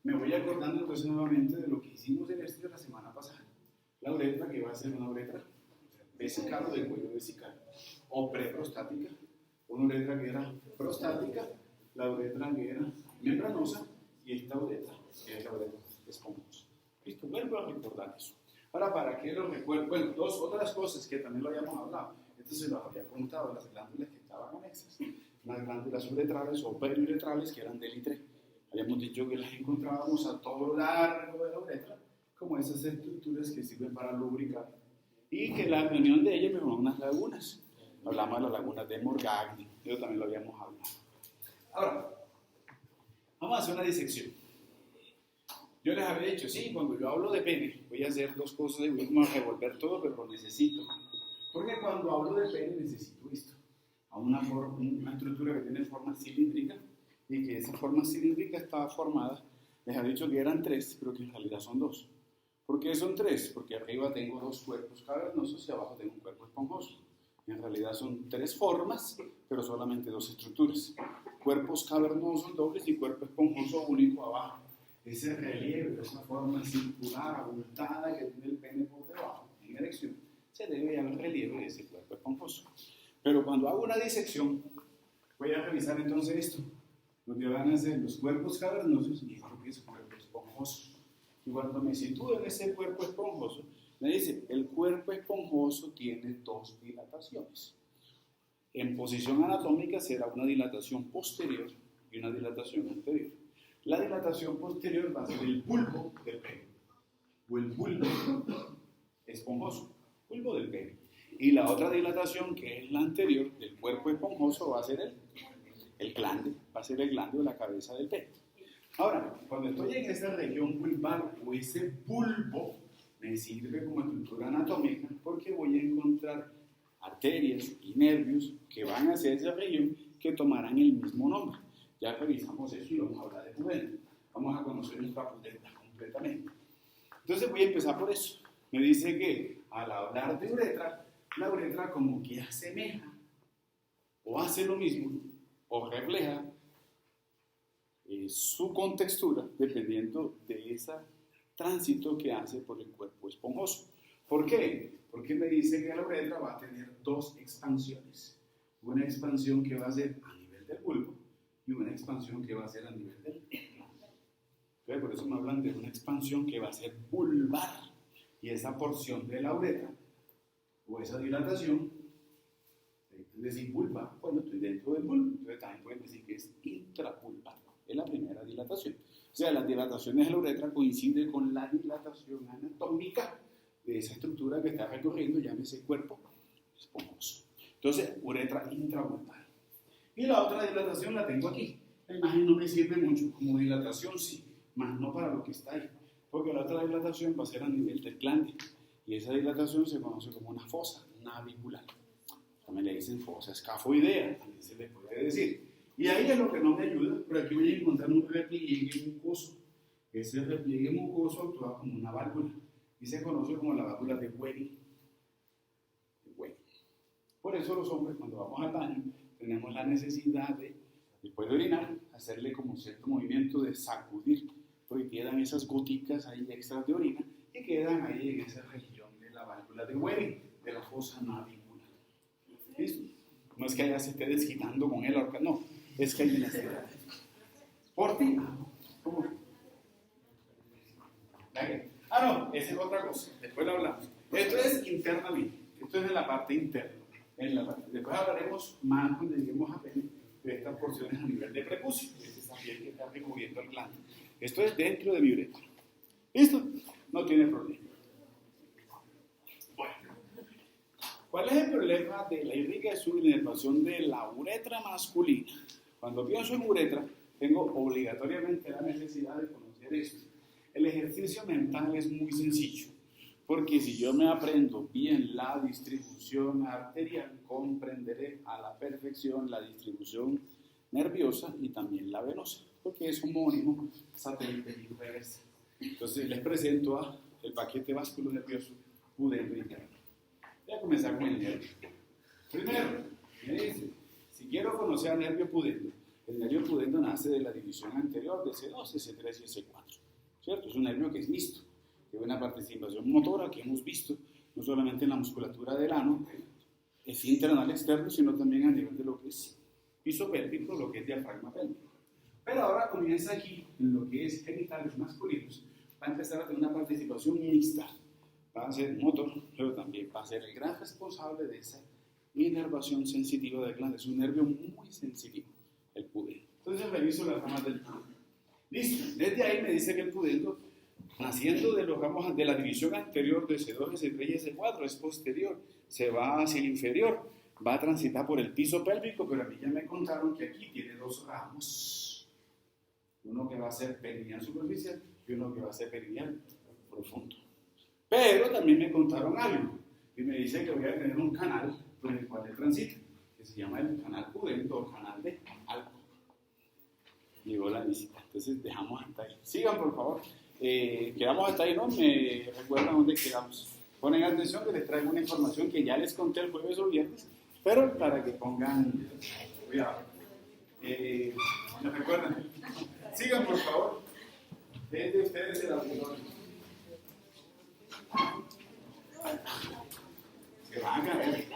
Me voy acordando entonces nuevamente de lo que hicimos en este de la semana pasada. La uretra, que va a ser una uretra vesical o de cuello vesical, o preprostática, una uretra que era prostática, la uretra que era membranosa, y esta uretra, que es la uretra esponjosa. Listo, vuelvo a recordar eso. Ahora, ¿para qué lo recuerdo? Bueno, dos otras cosas que también lo habíamos hablado. Esto se los había contado, las glándulas que estaban anexas. Las glándulas uretrales o periuretrales que eran del I3. Habíamos dicho que las encontrábamos a todo lo largo de la uretra, como esas estructuras que sirven para lubricar. Y que la reunión de ellas me formó unas lagunas. Hablamos de las lagunas de Morgagni, eso también lo habíamos hablado. Ahora, vamos a hacer una disección. Yo les había dicho, sí, cuando yo hablo de pene, voy a hacer dos cosas y voy a revolver todo, pero lo necesito. Porque cuando hablo de pene necesito esto. A una estructura que tiene forma cilíndrica y que esa forma cilíndrica estaba formada, les había dicho que eran tres, pero que en realidad son dos. ¿Por qué son tres? Porque arriba tengo dos cuerpos cavernosos y abajo tengo un cuerpo esponjoso. En realidad son tres formas, pero solamente dos estructuras. Cuerpos cavernosos dobles y cuerpo esponjoso único abajo. Ese relieve, esa forma circular, abultada que tiene el pene por debajo, en erección, se debe al relieve de ese cuerpo esponjoso. Pero cuando hago una disección, voy a revisar entonces esto. Lo que van a hacer los cuerpos cavernosos y lo que es cuerpo esponjoso. Y cuando me sitúo en ese cuerpo esponjoso, me dice, el cuerpo esponjoso tiene dos dilataciones. En posición anatómica será una dilatación posterior y una dilatación anterior. La dilatación posterior va a ser el bulbo del pene, o el bulbo esponjoso, bulbo del pene. Y la otra dilatación, que es la anterior del cuerpo esponjoso, va a ser el glande, va a ser el glande o la cabeza del pene. Ahora, cuando estoy en esa región vulvar o ese bulbo, me sirve como estructura anatómica porque voy a encontrar arterias y nervios que van hacia esa región que tomarán el mismo nombre. Ya revisamos eso y vamos a hablar de pudenda. Vamos a conocer nuestra pudenda completamente. Entonces voy a empezar por eso. Me dice que al hablar de uretra, la uretra como que asemeja o hace lo mismo o refleja su contextura dependiendo de ese tránsito que hace por el cuerpo esponjoso. ¿Por qué? Porque me dice que la uretra va a tener dos expansiones. Una expansión que va a ser a nivel del bulbo y una expansión que va a ser a nivel del glande. Por eso me hablan de una expansión que va a ser vulvar. Y esa porción de la uretra o esa dilatación, es decir, vulva, cuando estoy dentro del bulbo. Entonces también pueden decir que es intravulvar. Es la primera dilatación. O sea, las dilataciones de la uretra coinciden con la dilatación anatómica de esa estructura que está recorriendo, llámese cuerpo esponjoso. Entonces, uretra intrabutal. Y la otra dilatación la tengo aquí. La imagen no me sirve mucho, como dilatación sí, más no para lo que está ahí. Porque la otra dilatación va a ser a nivel del glande. Y esa dilatación se conoce como una fosa navicular. También le dicen fosa escafoidea, también se le puede decir. Y ahí es lo que no me ayuda, pero aquí voy a encontrar un repliegue mucoso. Ese repliegue mucoso actúa como una válvula y se conoce como la válvula de Webby. Por eso los hombres, cuando vamos al baño, tenemos la necesidad de, después de orinar, hacerle como cierto movimiento de sacudir, porque quedan esas goticas ahí extras de orina y quedan ahí en esa región de la válvula de Webby, de la fosa navicular. ¿Listo? No es que allá se esté desquitando con él, no, es que hay necesidad. Por ti. ¿Cómo? No, esa es otra cosa, después lo hablamos. Esto es internamente, esto es en la parte interna. Después hablaremos más cuando lleguemos a pene de estas porciones a nivel de prepucio, es esa piel que está recubriendo el glande. Esto es dentro de mi uretra. ¿Listo? No tiene problema. Bueno, ¿cuál es el problema de la irrigación y inervación de la uretra masculina? Cuando pienso en uretra, tengo obligatoriamente la necesidad de conocer esto. El ejercicio mental es muy sencillo, porque si yo me aprendo bien la distribución arterial, comprenderé a la perfección la distribución nerviosa y también la venosa, porque es homónimo, satélite y reversa. Entonces les presento el paquete vasculonervioso pudendo interno. Voy a comenzar con el nervio. Primero, me dice, si quiero conocer al nervio pudendo, el nervio pudendo nace de la división anterior de C2, C3 y C4. ¿Cierto? Es un nervio que es mixto, que tiene una participación motora que hemos visto, no solamente en la musculatura del ano, es interno al externo, sino también a nivel de lo que es piso pélvico, lo que es diafragma pélvico. Pero ahora comienza aquí, en lo que es genitales masculinos, va a empezar a tener una participación mixta. Va a ser motor, pero también va a ser el gran responsable de esa inervación sensitiva del glande. Es un nervio muy sensitivo, el pudendo. Entonces reviso las ramas del pudendo. Listo, desde ahí me dice que el pudendo, naciendo de los ramos de la división anterior de C2, C3 y C4, es posterior, se va hacia el inferior, va a transitar por el piso pélvico, pero a mí ya me contaron que aquí tiene dos ramos, uno que va a ser perineal superficial y uno que va a ser perineal profundo. Pero también me contaron algo, y me dice que voy a tener un canal por el cual él transita, que se llama el canal pudendo o canal de Alco. Llegó la visita, entonces dejamos hasta ahí. Sigan, por favor. Quedamos hasta ahí, ¿no? Me recuerdan dónde quedamos. Ponen atención que les traigo una información que ya les conté el jueves o viernes, pero para que pongan cuidado. ¿Me recuerdan? Sigan, por favor. Desde ustedes el auditorio. Se van a caer.